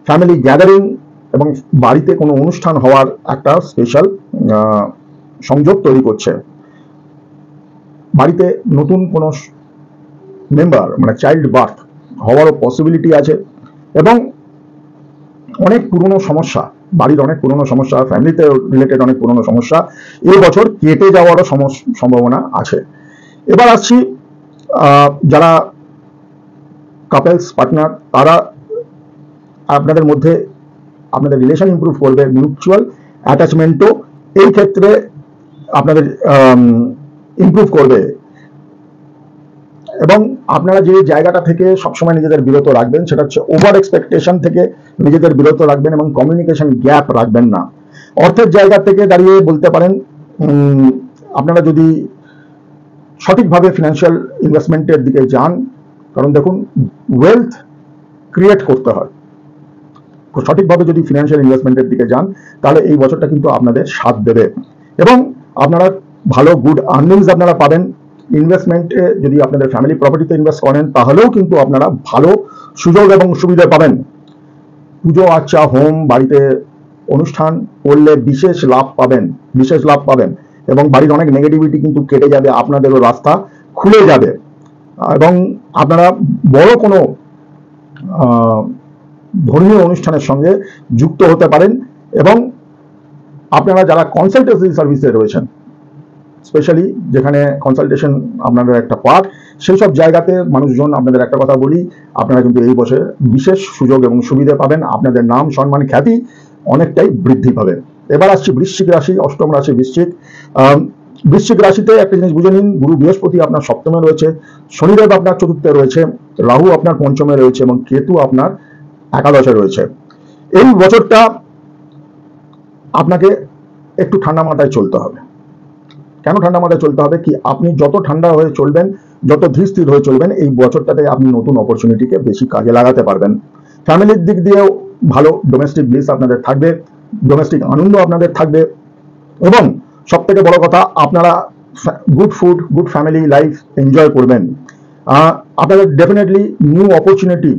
ফ্যামিলি গ্যাদারিং এবং বাড়িতে কোনো অনুষ্ঠান হওয়ার একটা স্পেশাল সংযোগ তৈরি করছে। বাড়িতে নতুন কোনো মেম্বার মানে চাইল্ড বার্থ হওয়ারও পসিবিলিটি আছে, এবং অনেক পুরনো সমস্যা, বাড়ির অনেক পুরনো সমস্যা, ফ্যামিলিতে রিলেটেড অনেক পুরনো সমস্যা এই বছর কেটে যাওয়ারও সম্ভাবনা আছে। এবার আসছি যারা কাপলস পার্টনার, তারা আপনাদের মধ্যে আপনাদের রিলেশন ইমপ্রুভ করবে, মিউচুয়াল অ্যাটাচমেন্টও এই ক্ষেত্রে আপনাদের ইমপ্রুভ করবে। এবং আপনারা যে জায়গাটা থেকে সবসময় নিজেদের বিরত রাখবেন সেটা হচ্ছে ওভার এক্সপেকটেশন থেকে নিজেদের বিরত রাখবেন এবং কমিউনিকেশন গ্যাপ রাখবেন না। অর্থের জায়গা থেকে দাঁড়িয়ে বলতে পারেন আপনারা যদি সঠিকভাবে ফিনান্সিয়াল ইনভেস্টমেন্টের দিকে যান, কারণ দেখুন ওয়েলথ ক্রিয়েট করতে হয়, সঠিকভাবে যদি ফিনান্সিয়াল ইনভেস্টমেন্টের দিকে যান তাহলে এই বছরটা কিন্তু আপনাদের সাথ দেবে এবং আপনারা ভালো গুড আর্নিংস আপনারা পাবেন। ইনভেস্টমেন্টে যদি আপনাদের ফ্যামিলি প্রপার্টিতে ইনভেস্ট করেন তাহলেও কিন্তু আপনারা ভালো সুযোগ এবং সুবিধা পাবেন। পুজো আচ্ছা হোম বাড়িতে অনুষ্ঠান করলে বিশেষ লাভ পাবেন এবং বাড়ির অনেক নেগেটিভিটি কিন্তু কেটে যাবে, আপনাদেরও রাস্তা খুলে যাবে এবং আপনারা বড় কোনো ধর্মীয় অনুষ্ঠানের সঙ্গে যুক্ত হতে পারেন। এবং আপনারা যারা কনসালটেন্সি সার্ভিসে রয়েছেন, স্পেশালি যেখানে কনসালটেশন আপনাদের একটা পার্ট, সেই সব জায়গাতে মানুষজন আপনাদের একটা কথা বলি, আপনারা কিন্তু এই বছর বিশেষ সুযোগ এবং সুবিধা পাবেন, আপনাদের নাম সম্মান খ্যাতি অনেকটাই বৃদ্ধি পাবে। এবার আসছি বৃশ্চিক রাশি, অষ্টম রাশি বৃশ্চিক। বৃশ্চিক রাশিতে একটা জিনিস বুঝে নিন, গুরু বৃহস্পতি আপনার সপ্তমে রয়েছে, শনিদেব আপনার চতুর্থে রয়েছে, রাহু আপনার পঞ্চমে রয়েছে এবং কেতু আপনার একাদশে রয়েছে। এই বছরটা আপনাকে একটু ঠান্ডা মাথায় চলতে হবে। কেন ঠান্ডা মাথায় চলতে হবে? কি আপনি যত ঠান্ডা হয়ে চলবেন, যত ধীর স্থির হয়ে চলবেন, এই বছরটাতে আপনি নতুন অপরচুনিটিকে বেশি কাজে লাগাতে পারবেন। ফ্যামিলির দিক দিয়েও ভালো ডোমেস্টিক ব্লিস আপনাদের থাকবে, ডোমেস্টিক আনন্দ আপনাদের থাকবে এবং সব থেকে বড় কথা আপনারা good food, good family life enjoy করবেন। আপনাদের ডেফিনেটলি নিউ অপরচুনিটি,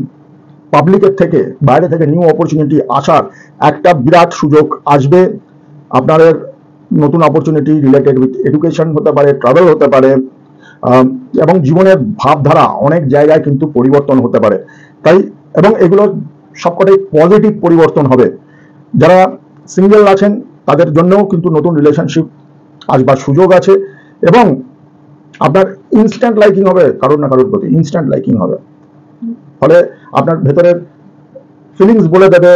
পাবলিকের থেকে বাইরে থেকে নিউ অপরচুনিটি আসার একটা বিরাট সুযোগ আসবে। আপনাদের নতুন অপরচুনিটি রিলেটেড উইথ এডুকেশন হতে পারে, ট্রাভেল হতে পারে এবং জীবনের ভাবধারা অনেক জায়গায় কিন্তু পরিবর্তন হতে পারে। তাই এবং এগুলো সবকটাই পজিটিভ পরিবর্তন হবে। যারা সিঙ্গেল আছেন তাদের জন্যও কিন্তু নতুন রিলেশনশিপ আসবার সুযোগ আছে এবং আপনার ইনস্ট্যান্ট লাইকিং হবে কারোর না কারোর প্রতি, ইনস্ট্যান্ট লাইকিং হবে। ফলে আপনার ভেতরের ফিলিংস বলে দেবে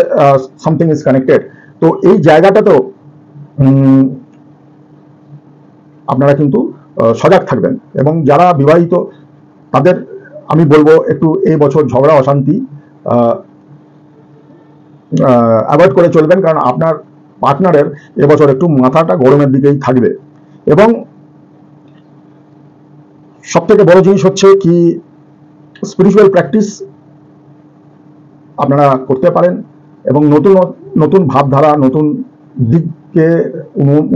সামথিং ইজ কানেক্টেড। তো এই জায়গাটা তো আপনারা কিন্তু সজাগ থাকবেন এবং যারা বিবাহিত তাদের আমি বলবো একটু এই বছর ঝগড়া অশান্তি অ্যাভয়েড করে চলবেন, কারণ আপনার পার্টনারের এবছর একটু মাথাটা গরমের দিকেই থাকবে। এবং সব থেকে বড় জিনিস হচ্ছে কি স্পিরিচুয়াল প্র্যাকটিস আপনারা করতে পারেন এবং নতুন নতুন ভাবধারা, নতুন দিককে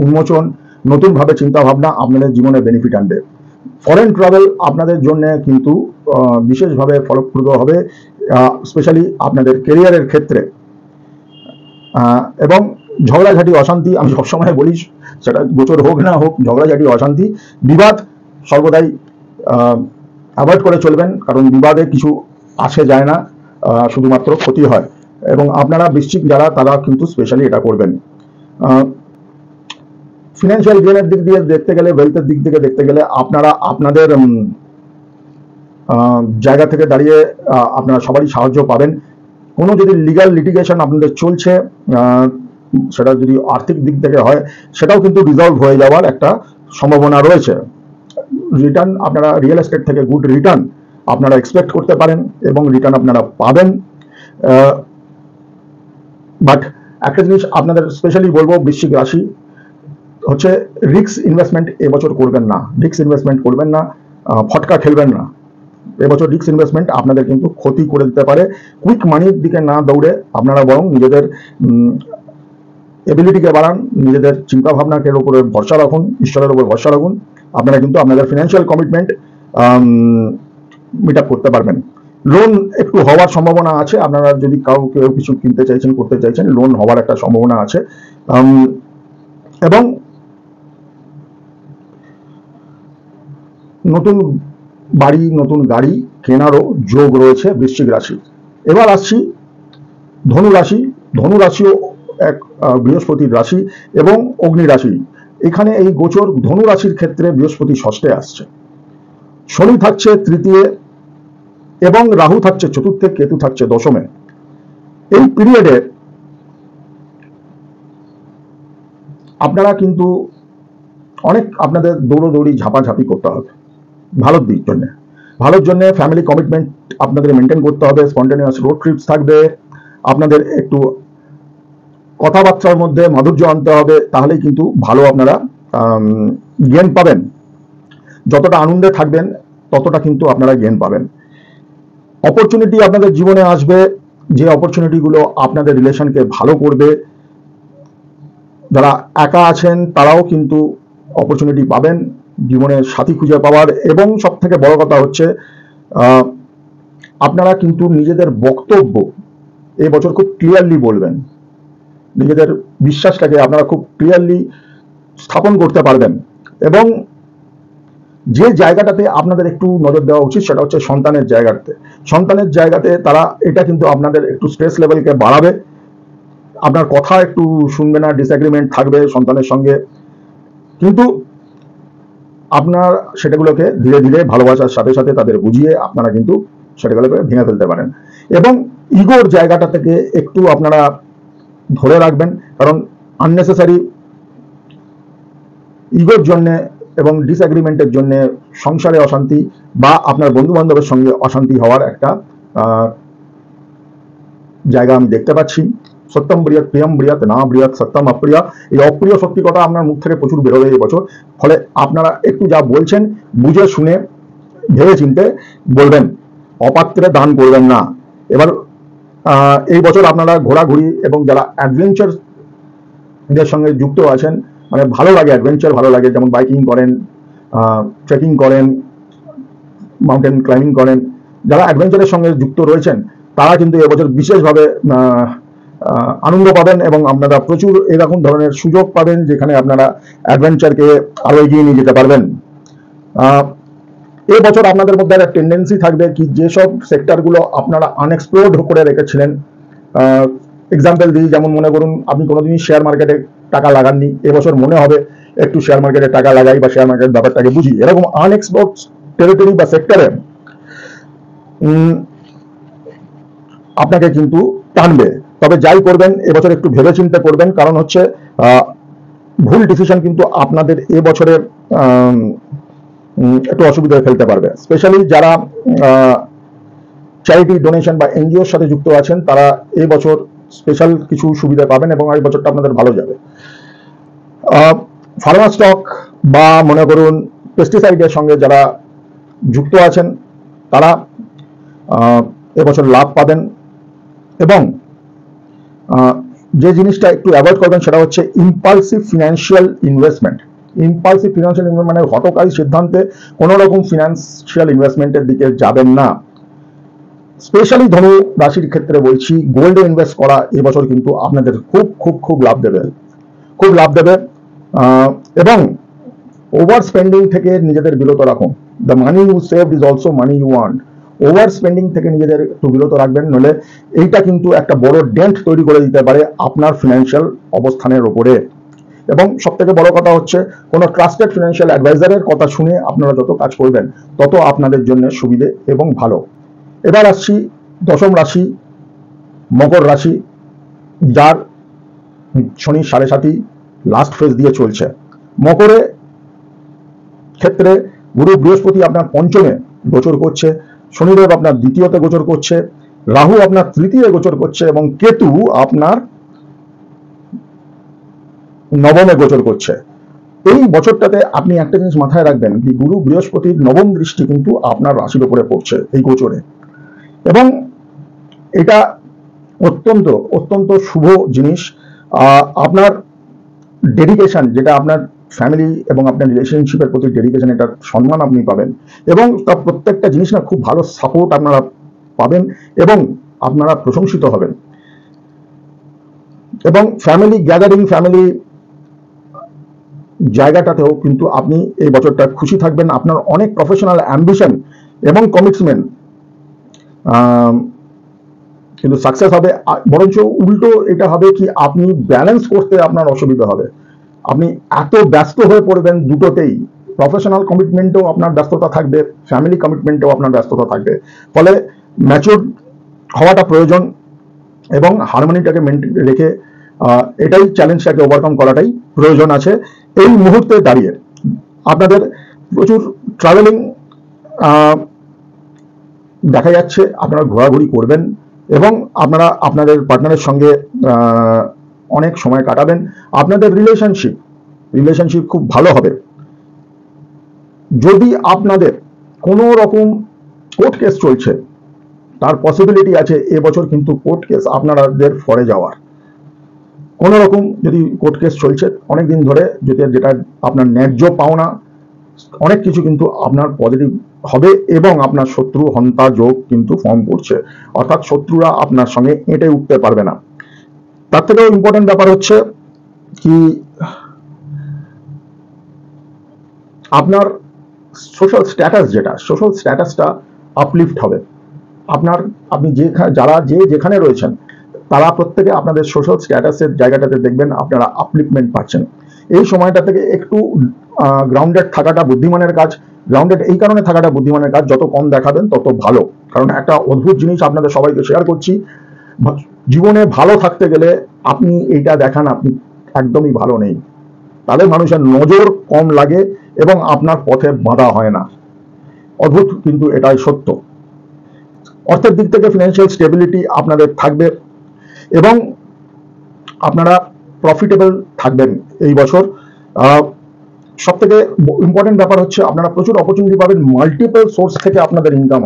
উন্মোচন, নতুনভাবে চিন্তা ভাবনা আপনাদের জীবনে বেনিফিট আনবে। ফরেন ট্রাভেল আপনাদের জন্য কিন্তু বিশেষভাবে ফলপ্রদ হবে, স্পেশালি আপনাদের কেরিয়ারের ক্ষেত্রে। এবং ঝগড়াঝাটি অশান্তি আমি সবসময় বলি, সেটা গোচর হোক না হোক, ঝগড়াঝাটি অশান্তি বিবাদ সর্বদাই অ্যাভয়েড করে চলবেন, কারণ বিবাদে কিছু আসে যায় না, শুধুমাত্র ক্ষতি হয়। এবং আপনারা বৃশ্চিক যারা তারা কিন্তু স্পেশালি এটা করবেন। ফিনান্সিয়াল গেইনের দিক দিয়ে দেখতে গেলে, ওয়েলথের দিক থেকে দেখতে গেলে আপনারা আপনাদের জায়গা থেকে দাঁড়িয়ে আপনারা সবারই সাহায্য পাবেন। কোনো যদি লিগ্যাল লিটিগেশন আপনাদের চলছে, সেটা যদি আর্থিক দিক থেকে হয়, সেটাও কিন্তু রিজলভ হয়ে যাওয়ার একটা সম্ভাবনা রয়েছে। রিটার্ন আপনারা রিয়েল এস্টেট থেকে গুড রিটার্ন আপনারা এক্সপেক্ট করতে পারেন এবং রিটার্ন আপনারা পাবেন। বাট একটা জিনিস আপনাদের স্পেশালি বলবো, বৃশ্চিক রাশি হচ্ছে রিস্ক ইনভেস্টমেন্ট এবছর করবেন না, রিস্ক ইনভেস্টমেন্ট করবেন না, ফটকা খেলবেন না। এবছর রিস্ক ইনভেস্টমেন্ট আপনাদের কিন্তু ক্ষতি করে দিতে পারে। কুইক মানির দিকে না দৌড়ে আপনারা বরং নিজেদের এবিলিটিকে বাড়ান, নিজেদের চিন্তা ভাবনাকে উপরে ভরসা রাখুন, ঈশ্বরের উপর ভরসা রাখুন। আপনারা কিন্তু আপনাদের ফিনান্সিয়াল কমিটমেন্ট মিট আপ করতে পারবেন। লোন একটু হওয়ার সম্ভাবনা আছে, আপনারা যদি কেউ কিছু কিনতে চাইছেন, করতে চাইছেন, লোন হওয়ার একটা সম্ভাবনা আছে। এবং নতুন বাড়ি, নতুন গাড়ি কেনারও যোগ রয়েছে বৃশ্চিক রাশি। এবার আসছি ধনু রাশি। ধনু রাশিও এক বৃহস্পতির রাশি এবং অগ্নি রাশি। এখানে এই গোচর ধনু রাশির ক্ষেত্রে বৃহস্পতি ষষ্ঠে আসছে, শনি থাকছে তৃতীয় এবং রাহু থাকছে চতুর্থে, কেতু থাকছে দশমে। এই পিরিয়ডে আপনারা কিন্তু অনেক আপনাদের দৌড়োদৌড়ি ঝাপাঝাপি করতে হবে ভালোর দিক জন্য। ভালোর জন্য ফ্যামিলি কমিটমেন্ট আপনাদের মেনটেন করতে হবে, স্পন্টেনিয়াস রোড ট্রিপস থাকবে, আপনাদের একটু কথাবার্তার মধ্যে মাধুর্য আনতে হবে, তাহলেই কিন্তু ভালো আপনারা জ্ঞান পাবেন। যতটা আনন্দে থাকবেন ততটা কিন্তু আপনারা জ্ঞান পাবেন। অপরচুনিটি আপনাদের জীবনে আসবে, যে অপরচুনিটিগুলো আপনাদের রিলেশনকে ভালো করবে। যারা একা আছেন তারাও কিন্তু অপরচুনিটি পাবেন জীবনে সাথী খুঁজে পাওয়ার। এবং সব থেকে বড় কথা হচ্ছে আপনারা কিন্তু নিজেদের বক্তব্য এবছর খুব ক্লিয়ারলি বলবেন, নিজেদের বিশ্বাসটাকে আপনারা খুব ক্লিয়ারলি স্থাপন করতে পারবেন। এবং যে জায়গাটাতে আপনাদের একটু নজর দেওয়া উচিত সেটা হচ্ছে সন্তানের জায়গাতে। সন্তানের জায়গাতে তারা এটা কিন্তু আপনাদের একটু স্ট্রেস লেভেলকে বাড়াবে, আপনার কথা একটু শুনবে না, ডিসএগ্রিমেন্ট থাকবে সন্তানের সঙ্গে, কিন্তু আপনার সেটাগুলোকে ধীরে ধীরে ভালোবাসার সাথে সাথে তাদের বুঝিয়ে আপনারা কিন্তু সেটাগুলোকে ভেঙে ফেলতে পারেন। এবং ইগোর জায়গাটা থেকে একটু আপনারা ধরে রাখবেন, কারণ আননেসেসারি ইগোর জন্য এবং ডিসএগ্রিমেন্টের জন্য সংসারে অশান্তি বা আপনার বন্ধু বান্ধবের সঙ্গে অশান্তি হওয়ার একটা জায়গা আমি দেখতে পাচ্ছি। সত্যম বৃহৎ প্রিয়ম বৃহৎ না বৃহৎ সত্যম অপ্রিয়, এই অপ্রিয় সত্যি কথা আপনার মুখ থেকে প্রচুর বেরোবে এই বছর। ফলে আপনারা একটু যা বলছেন বুঝে শুনে ভেবে চিনতে বলবেন, অপাত্রে দান করবেন না। এবার এই বছর আপনারা ঘোরাঘুরি এবং যারা অ্যাডভেঞ্চারদের সঙ্গে যুক্ত আছেন, মানে ভালো লাগে, অ্যাডভেঞ্চার ভালো লাগে, যেমন বাইকিং করেন, ট্রেকিং করেন, মাউন্টেন ক্লাইম্বিং করেন, যারা অ্যাডভেঞ্চারের সঙ্গে যুক্ত রয়েছেন তারা কিন্তু এবছর বিশেষভাবে আনন্দ পাবেন এবং আপনারা প্রচুর এরকম ধরনের সুযোগ পাবেন যেখানে আপনারা অ্যাডভেঞ্চারকে আরো এগিয়ে নিয়ে যেতে পারবেন। এবছর আপনাদের মধ্যে একটা টেন্ডেন্সি থাকবে কি যেসব সেক্টরগুলো আপনারা আনএক্সপ্লোর্ড করে রেখেছিলেন, এক্সাম্পল দিই, যেমন মনে করুন আপনি কোনোদিনই শেয়ার মার্কেটে টাকা লাগাননি, এবছর মনে হবে একটু শেয়ার মার্কেটে টাকা লাগাই বা শেয়ার মার্কেট ব্যাপারটাকে বুঝি, এরকম আনএক্সপ্লোর্ড টেরিটরি বা সেক্টরে আপনাকে কিন্তু টানবে। তবে যাই করবেন এবছর একটু ভেবে চিন্তে করবেন, কারণ হচ্ছে ভুল ডিসিশন কিন্তু আপনাদের এবছরে একটু অসুবিধায় ফেলতে পারবে। স্পেশালি যারা চ্যারিটি ডোনেশন বা এনজিওর সাথে যুক্ত আছেন তারা এবছর স্পেশাল কিছু সুবিধা পাবেন এবং এই বছরটা আপনাদের ভালো যাবে। ফার্মা স্টক বা মনে করুন পেস্টিসাইডের সঙ্গে যারা যুক্ত আছেন তারা এবছর লাভ পাবেন। এবং যে জিনিসটা একটু অ্যাভয়েড করবেন সেটা হচ্ছে impulsive financial investment. Impulsive financial investment মানে হঠকারী সিদ্ধান্তে কোনো রকম ফিনান্সিয়াল ইনভেস্টমেন্টের দিকে যাবেন না। স্পেশালি ধনু রাশির ক্ষেত্রে বলছি, গোল্ডে ইনভেস্ট করা এবছর কিন্তু আপনাদের খুব খুব খুব লাভ দেবে, খুব লাভ দেবে। এবং ওভার স্পেন্ডিং থেকে নিজেদের বিরত রাখুন। The money you save is also money you earn. Over spending থেকে নিজেদের একটু বিরত রাখবেন, নইলে এইটা কিন্তু একটা বড় ডেন্ট তৈরি করে দিতে পারে আপনার ফিনান্সিয়াল অবস্থানের উপরে। এবং সব থেকে বড় কথা হচ্ছে কোনো ট্রাস্টেড ফিনান্সিয়াল অ্যাডভাইজারের কথা শুনে আপনারা যত কাজ করবেন তত আপনাদের জন্য সুবিধে এবং ভালো। এবার আসছি দশম রাশি মকর রাশি, যার শনি 7.5 লাস্ট ফেজ দিয়ে চলছে। মকরে ক্ষেত্রে গুরু বৃহস্পতি আপনার পঞ্চমে গোচর করছে, শনিদেব আপনার দ্বিতীয়তে গোচর করছে, রাহু আপনার তৃতীয় গোচর করছে এবং কেতু আপনার নবমে গোচর করছে। এই বছরটাতে আপনি একটা জিনিস মাথায় রাখবেন, গুরু বৃহস্পতির নবম দৃষ্টি কিন্তু আপনার রাশির উপরে পড়ছে এই গোচরে, এবং এটা অত্যন্ত অত্যন্ত শুভ জিনিস। আপনার ডেডিকেশন, যেটা আপনার ফ্যামিলি এবং আপনার রিলেশনশিপের প্রতি ডেডিকেশন, এটার সম্মান আপনি পাবেন এবং তার প্রত্যেকটা জিনিস না খুব ভালো সাপোর্ট আপনারা পাবেন এবং আপনারা প্রশংসিত হবেন। এবং ফ্যামিলি গ্যাদারিং, ফ্যামিলি জায়গাটাতেও কিন্তু আপনি এই বছরটা খুশি থাকবেন। আপনার অনেক প্রফেশনাল অ্যাম্বিশন এবং কমিটমেন্ট কিন্তু সাকসেস হবে। বরঞ্চ উল্টো এটা হবে কি আপনি ব্যালেন্স করতে আপনার অসুবিধা হবে, আপনি এত ব্যস্ত হয়ে পড়বেন দুটোতেই, প্রফেশনাল কমিটমেন্টেও আপনার ব্যস্ততা থাকবে, ফ্যামিলি কমিটমেন্টেও আপনার ব্যস্ততা থাকবে। ফলে ম্যাচিউর হওয়াটা প্রয়োজন এবং হারমোনিটাকে মেনটেন রেখে এটাই চ্যালেঞ্জটাকে ওভারকাম করাটাই প্রয়োজন আছে এই মুহূর্তে দাঁড়িয়ে। আপনাদের প্রচুর ট্রাভেলিং দেখা যাচ্ছে, আপনারা ঘোরাঘুরি করবেন এবং আপনারা আপনাদের পার্টনারের সঙ্গে অনেক সময় কাটাবেন। আপনাদের রিলেশনশিপ খুব ভালো হবে। যদি আপনাদের কোনো রকম কোর্ট কেস চলছে, তার পসিবিলিটি আছে এবছর কিন্তু কোর্ট কেস আপনাদের ফরে যাওয়ার। কোনো রকম যদি কোর্ট কেস চলছে অনেক দিন ধরে, যেটা আপনার ন্যায্য পাওনা, অনেক কিছু কিন্তু আপনার পজিটিভ হবে এবং আপনার শত্রু হন্তা যোগ কিন্তু ফর্ম করছে, অর্থাৎ শত্রুরা আপনার সঙ্গে এঁটে উঠতে পারবে না। তার থেকেও ইম্পর্টেন্ট ব্যাপার হচ্ছে কি, আপনার সোশ্যাল স্ট্যাটাসটা আপলিফট হবে। আপনি যারা যেখানে রয়েছেন তারা প্রত্যেকে আপনাদের সোশ্যাল স্ট্যাটাসের জায়গাটাতে দেখবেন আপনারা আপলিফটমেন্ট পাচ্ছেন। এই সময়টা থেকে একটু গ্রাউন্ডেড থাকাটা বুদ্ধিমানের কাজ। গ্রাউন্ডেড এই কারণে থাকাটা বুদ্ধিমানের কাজ, যত কম দেখাবেন তত ভালো। কারণ একটা অদ্ভুত জিনিস আপনাদের সবাইকে শেয়ার করছি, জীবনে ভালো থাকতে গেলে আপনি এইটা দেখান আপনি একদমই ভালো নেই, তাদের মানুষের নজর কম লাগে এবং আপনার পথে বাধা হয় না। অদ্ভুত কিন্তু এটাই সত্য। অর্থের দিক থেকে ফিনান্সিয়াল স্টেবিলিটি আপনাদের থাকবে এবং আপনারা প্রফিটেবল থাকবেন এই বছর। সব থেকে ইম্পর্টেন্ট ব্যাপার হচ্ছে আপনারা প্রচুর অপরচুনিটি পাবেন মাল্টিপল সোর্স থেকে আপনাদের ইনকাম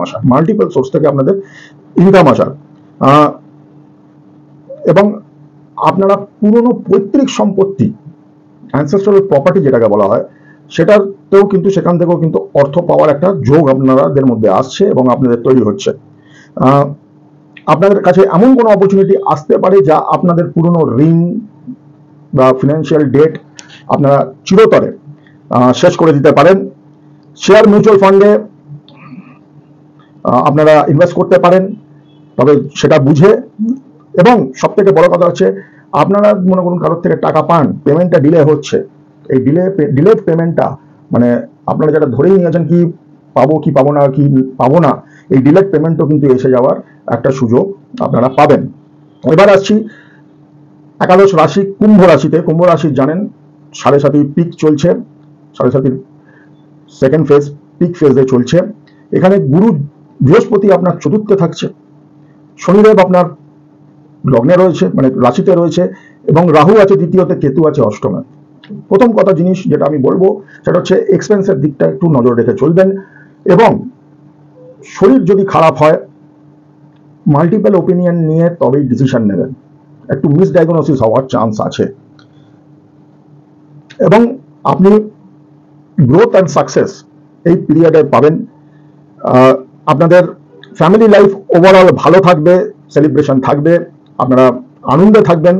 আসা এবং আপনারা পুরনো পৈতৃক সম্পত্তি, অ্যানসেস্ট্রাল প্রপার্টি যেটাকে বলা হয়, সেখান থেকেও কিন্তু অর্থ পাওয়ার একটা যোগ আপনাদের মধ্যে আসছে এবং আপনাদের তৈরি হচ্ছে। আপনাদের কাছে এমন কোনো অপরচুনিটি আসতে পারে যা আপনাদের পুরনো ঋণ বা ফিনান্সিয়াল ডেট আপনারা চিরতরে শেষ করে দিতে পারেন। শেয়ার মিউচুয়াল ফান্ডে আপনারা ইনভেস্ট করতে পারেন, তবে সেটা বুঝে। এবং সব থেকে বড় কথা হচ্ছে, আপনারা মনে করুন কারোর থেকে টাকা পান, পেমেন্টটা ডিলে হচ্ছে, এই ডিলেড পেমেন্টটা মানে আপনারা যেটা ধরেই নিয়েছেন কি পাবো না, এই ডিলেড পেমেন্টও কিন্তু এসে যাওয়ার একটা সুযোগ আপনারা পাবেন। এবার আসছি একাদশ রাশি কুম্ভ রাশিতে। কুম্ভ রাশি জানেন 7.5 পিক চলছে, 7.5 সেকেন্ড ফেজ পিক ফেজে চলছে। এখানে বৃহস্পতি আপনার চতুর্থে থাকছে, শনিদেব আপনার লগ্নে রয়েছে মানে রাশিতে রয়েছে এবং রাহু আছে দ্বিতীয়তে, কেতু আছে অষ্টমে। প্রথম জিনিস যেটা আমি বলবো সেটা হচ্ছে এক্সপেন্সের দিকটা একটু নজর রেখে চলবেন এবং শরীর যদি খারাপ হয় মাল্টিপল ওপিনিয়ন নিয়ে তবেই ডিসিশন নেবেন, একটু মিসডায়াগনোসিস হওয়ার চান্স আছে। এবং আপনি গ্রোথ অ্যান্ড সাকসেস এই পিরিয়ডে পাবেন। আপনাদের ফ্যামিলি লাইফ ওভারঅল ভালো থাকবে, সেলিব্রেশন থাকবে, আপনারা আনন্দে থাকবেন।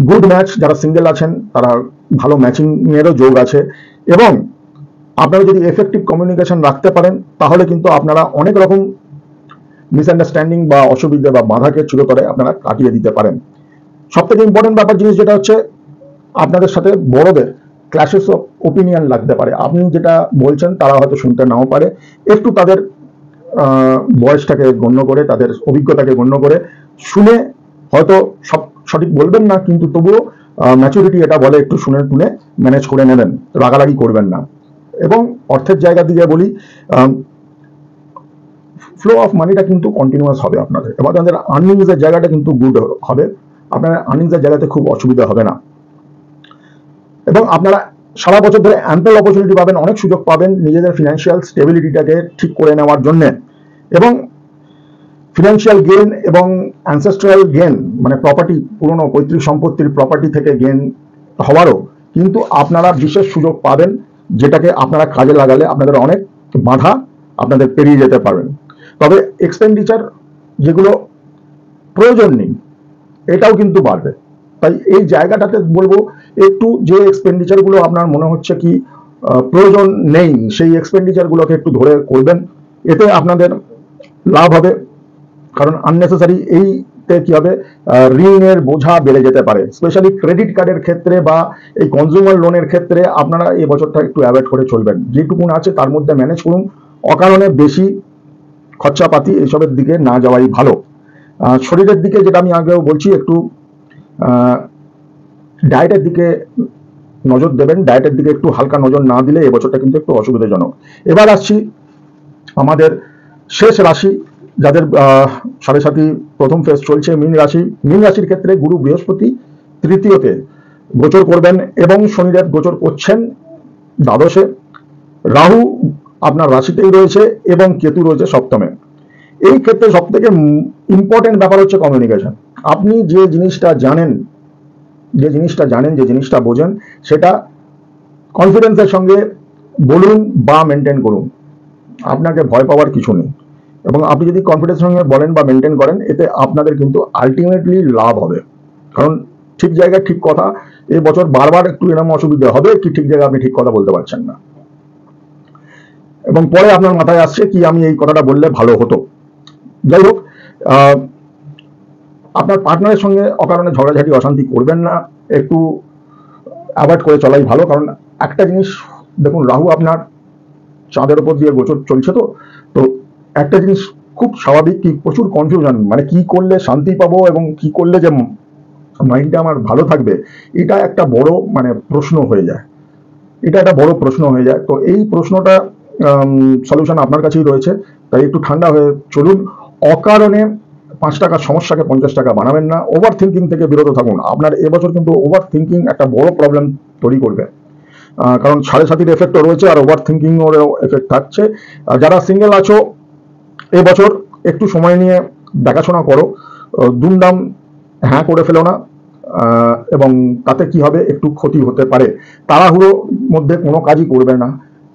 গুড ম্যাচ, যারা সিঙ্গেল আছেন তারা ভালো ম্যাচিং এরও যোগ আছে এবং আপনারা যদি এফেক্টিভ কমিউনিকেশন রাখতে পারেন তাহলে কিন্তু আপনারা অনেক রকম মিসআন্ডারস্ট্যান্ডিং বা অসুবিধা বা বাধাকে চিরতরে আপনারা কাটিয়ে দিতে পারেন। সব থেকে ইম্পর্টেন্ট জিনিস যেটা হচ্ছে, আপনাদের সাথে বড়দের ক্ল্যাশেস অফ ওপিনিয়ন লাগতে পারে। আপনি যেটা বলছেন তারা হয়তো শুনতে নাও পারে, একটু তাদের বয়সটাকে গণ্য করে, তাদের অভিজ্ঞতাকে গণ্য করে শুনে, হয়তো সব সঠিক বলবেন না কিন্তু তবুও ম্যাচুরিটি এটা বলে একটু শুনে টুনে ম্যানেজ করে নেবেন, রাগারাগি করবেন না। এবং অর্থের জায়গা দিয়ে বলি, ফ্লো অফ মানিটা কিন্তু কন্টিনিউয়াস হবে আপনাদের, এবং আপনাদের আর্নিংসের জায়গাটা কিন্তু গুড হবে, আপনার আর্নিংসের জায়গাতে খুব অসুবিধা হবে না এবং আপনারা সারা বছর ধরে অ্যাম্পল অপরচুনিটি পাবেন, অনেক সুযোগ পাবেন নিজেদের ফিনান্সিয়াল স্টেবিলিটিটাকে ঠিক করে নেওয়ার জন্য। এবং ফিনান্সিয়াল গেন এবং অ্যানসেস্ট্রাল গেন মানে প্রপার্টি, পুরনো পৈতৃক সম্পত্তির প্রপার্টি থেকে গেন হওয়ারও কিন্তু আপনারা বিশেষ সুযোগ পাবেন, যেটাকে আপনারা কাজে লাগালে আপনাদের অনেক বাধা আপনাদের পেরিয়ে যেতে পারবেন। তবে এক্সপেন্ডিচার যেগুলো প্রয়োজন নেই এটাও কিন্তু বাড়বে, তাই এই জায়গাটাতে বলবো একটু যে এক্সপেন্ডিচারগুলো আপনার মনে হচ্ছে কি প্রয়োজন নেই সেই এক্সপেন্ডিচারগুলোকে একটু ধরে করবেন, এতে আপনাদের লাভ হবে। কারণ আননেসেসারি এইতে কি হবে, ঋণের বোঝা বেড়ে যেতে পারে, স্পেশালি ক্রেডিট কার্ডের ক্ষেত্রে বা এই কনজিউমার লোনের ক্ষেত্রে আপনারা এই বছরটা একটু অ্যাভয়েড করে চলবেন, যেটুকুন আছে তার মধ্যে ম্যানেজ করুন, অকারণে বেশি খরচাপাতি এইসবের দিকে না যাওয়াই ভালো। শরীরের দিকে যেটা আমি আগেও বলছি, একটু ডায়েটের দিকে নজর দেবেন, ডায়েটের দিকে একটু হালকা নজর না দিলে এবছরটা কিন্তু একটু অসুবিধাজনক। এবার আসছি আমাদের শেষ রাশি, যাদের সাড়ে সাথী প্রথম ফেজ চলছে, মীন রাশি। মীন রাশির ক্ষেত্রে গুরু বৃহস্পতি তৃতীয়তে গোচর করবেন এবং শনিদেব গোচর করছেন দ্বাদশে, রাহু আপনার রাশিতেই রয়েছে এবং কেতু রয়েছে সপ্তমে। এই ক্ষেত্রে সব থেকে ইম্পর্টেন্ট ব্যাপার হচ্ছে কমিউনিকেশন। আপনি যে জিনিসটা জানেন, যে জিনিসটা বোঝেন, সেটা কনফিডেন্সের সঙ্গে বলুন বা মেনটেন করুন। আপনাকে ভয় পাওয়ার কিছু নেই, এবং আপনি যদি কনফিডেন্সের সঙ্গে বলেন বা মেনটেন করেন, এতে আপনাদের কিন্তু আলটিমেটলি লাভ হবে। কারণ ঠিক জায়গায় ঠিক কথা, এই বছর বারবার একটু এরকম অসুবিধা হবে কি ঠিক জায়গায় আপনি ঠিক কথা বলতে পারছেন না, এবং পরে আপনার মাথায় আসছে কি আমি এই কথাটা বললে ভালো হতো। যাই হোক, আপনার পার্টনারের সঙ্গে অকারণে ঝগড়াঝাটি অশান্তি করবেন না, একটু অ্যাভয়েড করে চলাই ভালো। কারণ একটা জিনিস দেখুন, রাহু আপনার চাঁদের উপর দিয়ে গোচর চলছে, তো তো একটা জিনিস খুব স্বাভাবিক কি প্রচুর কনফিউশন, মানে কি করলে শান্তি পাবো এবং কি করলে যে মাইন্ডটা আমার ভালো থাকবে, এটা একটা বড় মানে প্রশ্ন হয়ে যায়, এটা একটা বড় প্রশ্ন হয়ে যায়। তো এই প্রশ্নটা সলিউশন আপনার কাছেই রয়েছে, তাই একটু ঠান্ডা হয়ে চলুন। অকারণে 5 টাকার সমস্যাকে 50 টাকা বানাবেন না। ওভার থিঙ্কিং থেকে বিরত থাকুন। আপনার এবছর কিন্তু ওভার থিঙ্কিং একটা বড় প্রবলেম তৈরি করবে, কারণ সাড়ে সাতির এফেক্টও রয়েছে আর ওভার থিঙ্কিং এরও এফেক্ট থাকছে। যারা সিঙ্গেল আছো, এবছর একটু সময় নিয়ে দেখাশোনা করো, দুমদাম হ্যাঁ করে ফেলো না, এবং তাতে কি হবে, একটু ক্ষতি হতে পারে। তাড়াহুড়োর মধ্যে কোনো কাজই করবে না,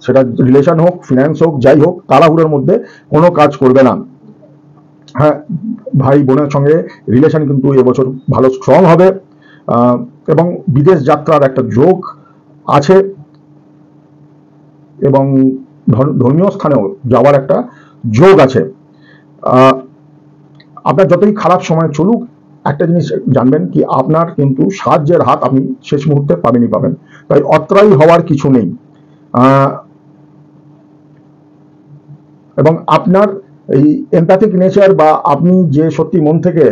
সেটা রিলেশন হোক, ফিনান্স হোক, যাই হোক, তাড়াহুড়োর মধ্যে কোনো কাজ করবে না। হ্যাঁ, ভাই বোনের সঙ্গে রিলেশন কিন্তু এবছর ভালো স্ট্রং হবে, এবং বিদেশ যাত্রার একটা যোগ আছে, এবং ধর্মীয় স্থানেও যাওয়ার একটা যোগ আছে। আপনার যতই খারাপ সময় চলুক, একটা জিনিস জানবেন কি আপনার কিন্তু সাহায্যের হাত আপনি শেষ মুহূর্তে পাবেনই পাবেন, তাই অত্রাই হওয়ার কিছু নেই। এবং আপনার এই এমপ্যাথিক নেচার বা আপনি যে সত্যি মন থেকে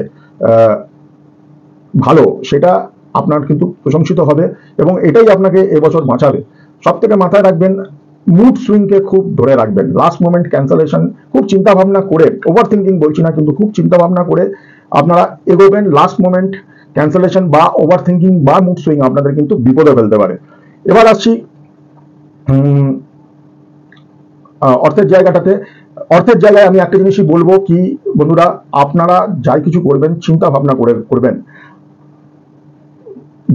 ভালো, সেটা আপনার কিন্তু প্রশংসিত হবে, এবং এটাই আপনাকে এবছর বাঁচাবে। সব থেকে মাথায় রাখবেন, মুড সুইংকে খুব ধরে রাখবেন। লাস্ট মোমেন্ট ক্যান্সেলেশন খুব চিন্তা ভাবনা করে, ওভার থিঙ্কিং বলছি না, কিন্তু খুব চিন্তা ভাবনা করে আপনারা এগোবেন। লাস্ট মোমেন্ট ক্যান্সেলেশন বা ওভার থিঙ্কিং বা মুড সুইং আপনাদের কিন্তু বিপদে ফেলতে পারে। এবার আসছি অর্থের জায়গাটাতে। অর্থের জায়গায় আমি একটা জিনিসই বলবো কি বন্ধুরা, আপনারা যাই কিছু করবেন চিন্তা ভাবনা করে করবেন।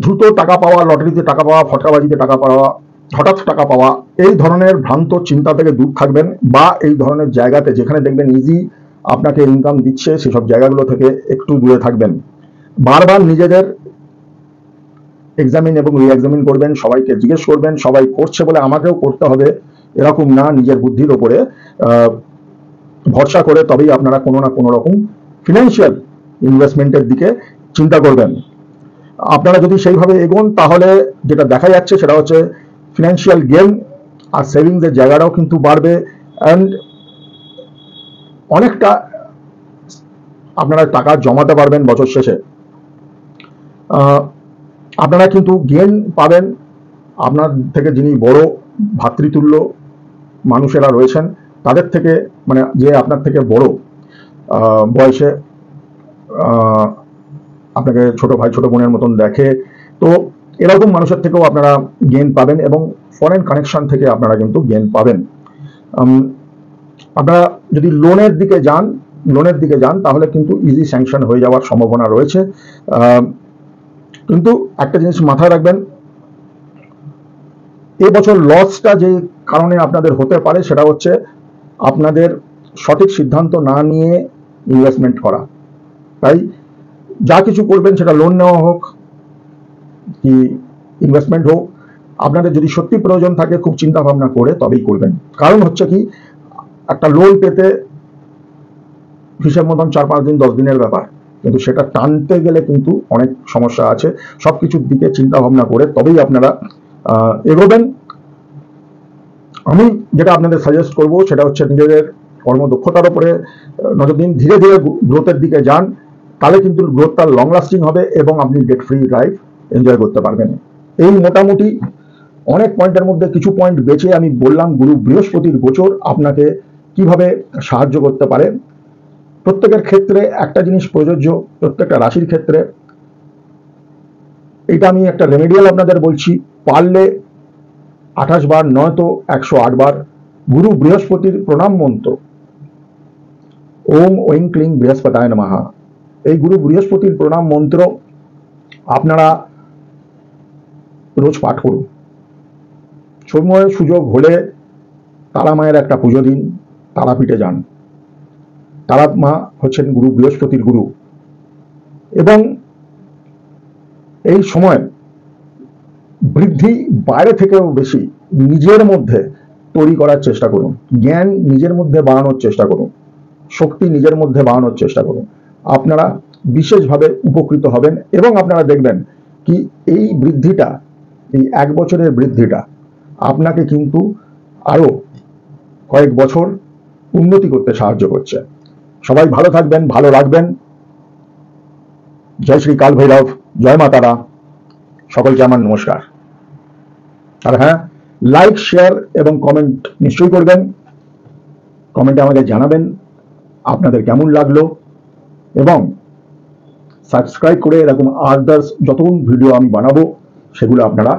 দ্রুত টাকা পাওয়া, লটারিতে টাকা পাওয়া, ফটকাবাজিতে টাকা পাওয়া, হঠাৎ টাকা পাওয়া, এই ধরনের ভ্রান্ত চিন্তা থেকে দূর থাকবেন, বা এই ধরনের জায়গাতে যেখানে দেখবেন ইজি আপনাকে ইনকাম দিচ্ছে, সেসব জায়গাগুলো থেকে একটু দূরে থাকবেন। বারবার নিজেদের এক্সামিন এবং রি এক্সামিন করবেন, সবাইকে জিজ্ঞেস করবেন, সবাই করছে বলে আমাকেও করতে হবে এরকম না, নিজের বুদ্ধির ওপরে ভরসা করে তবেই আপনারা কোনো না কোনো রকম ফিনান্সিয়াল ইনভেস্টমেন্টের দিকে চিন্তা করবেন। আপনারা যদি সেইভাবে এগোন, তাহলে যেটা দেখা যাচ্ছে সেটা হচ্ছে ফিনান্সিয়াল গেম আর সেভিংসের জায়গাটাও কিন্তু বাড়বে, অ্যান্ড অনেকটা আপনারা টাকা জমাতে পারবেন বছর শেষে। আপনারা কিন্তু গেন পাবেন, আপনার থেকে যিনি বড় ভাতৃতুল্য মানুষেরা রয়েছেন তাদের থেকে, মানে যে আপনার থেকে বড় বয়সে, আপনাকে ছোট ভাই ছোট বোনের মতন দেখে, তো এরকম মানুষের থেকেও আপনারা গেন পাবেন, এবং ফরেন কানেকশন থেকে আপনারা কিন্তু গেন পাবেন। আপনারা যদি লোনের দিকে যান তাহলে কিন্তু ইজি স্যাংশন হয়ে যাওয়ার সম্ভাবনা রয়েছে। কিন্তু একটা জিনিস মাথায় রাখবেন, এবছর লসটা যে কারণে আপনাদের হতে পারে সেটা হচ্ছে আপনাদের সঠিক সিদ্ধান্ত না নিয়ে ইনভেস্টমেন্ট করা। তাই যা কিছু করবেন, সেটা লোন নেওয়া হোক কি ইনভেস্টমেন্ট হোক, আপনাদের যদি সত্যি প্রয়োজন থাকে খুব চিন্তা ভাবনা করে তবেই করবেন। কারণ হচ্ছে কি, একটা লোন পেতে হিসেব মতন 4-5 দিন 10 দিনের ব্যাপার, কিন্তু সেটা টানতে গেলে কিন্তু অনেক সমস্যা আছে। সবকিছুর দিকে চিন্তা ভাবনা করে তবেই আপনারা এগোবেন। আমি যেটা আপনাদের সাজেস্ট করব সেটা হচ্ছে নিজেদের কর্মদক্ষতার উপরে নজর দিন, ধীরে ধীরে গ্রোথের দিকে যান, তাহলে কিন্তু গ্রোথটা লং লাস্টিং হবে এবং আপনি ডেট ফ্রি লাইফ এনজয় করতে পারবেন। এই মোটামুটি অনেক পয়েন্টের মধ্যে কিছু পয়েন্ট বেছে আমি বললাম গুরু বৃহস্পতির গোচর আপনাকে কিভাবে সাহায্য করতে পারে। প্রত্যেকের ক্ষেত্রে একটা জিনিস প্রযোজ্য, প্রত্যেকটা রাশির ক্ষেত্রে। এটা আমি একটা রেমেডিয়াল আপনাদের বলছি, পারলে 28 বার নয়তো 108 বার গুরু বৃহস্পতির প্রণাম মন্ত্র ওম ঐং ক্লিং বৃহস্পতায় নমঃ, এই গুরু বৃহস্পতির প্রণাম মন্ত্র আপনারা রোজ পাঠ করুন। সময় সুযোগ হলে তারা মায়ের একটা পুজো দিন, তারাপীঠে যান। তারা মা হচ্ছেন গুরু বৃহস্পতির গুরু, এবং এই সময় বৃদ্ধি বাইরে থেকেও বেশি নিজের মধ্যে তৈরি করার চেষ্টা করুন। জ্ঞান নিজের মধ্যে বাড়ানোর চেষ্টা করুন, শক্তি নিজের মধ্যে বাড়ানোর চেষ্টা করুন। আপনারা বিশেষভাবে উপকৃত হবেন এবং আপনারা দেখবেন কি এই বৃদ্ধিটা, এই 1 বছরের বৃদ্ধিটা আপনাকে কিন্তু আরো কয়েক বছর উন্নতি করতে সাহায্য করছে। সবাই ভালো থাকবেন, ভালো রাখবেন। জয় শ্রী কাল ভৈরব, জয় মা তারা, সকলকে আমার নমস্কার। আর হ্যাঁ, লাইক, শেয়ার এবং কমেন্ট নিশ্চয়ই করবেন। কমেন্টে আমাকে জানাবেন আপনাদের কেমন লাগলো, এবং সাবস্ক্রাইব করে এরকম আদার্স যতক্ষণ ভিডিও আমি বানাবো সেগুলো আপনারা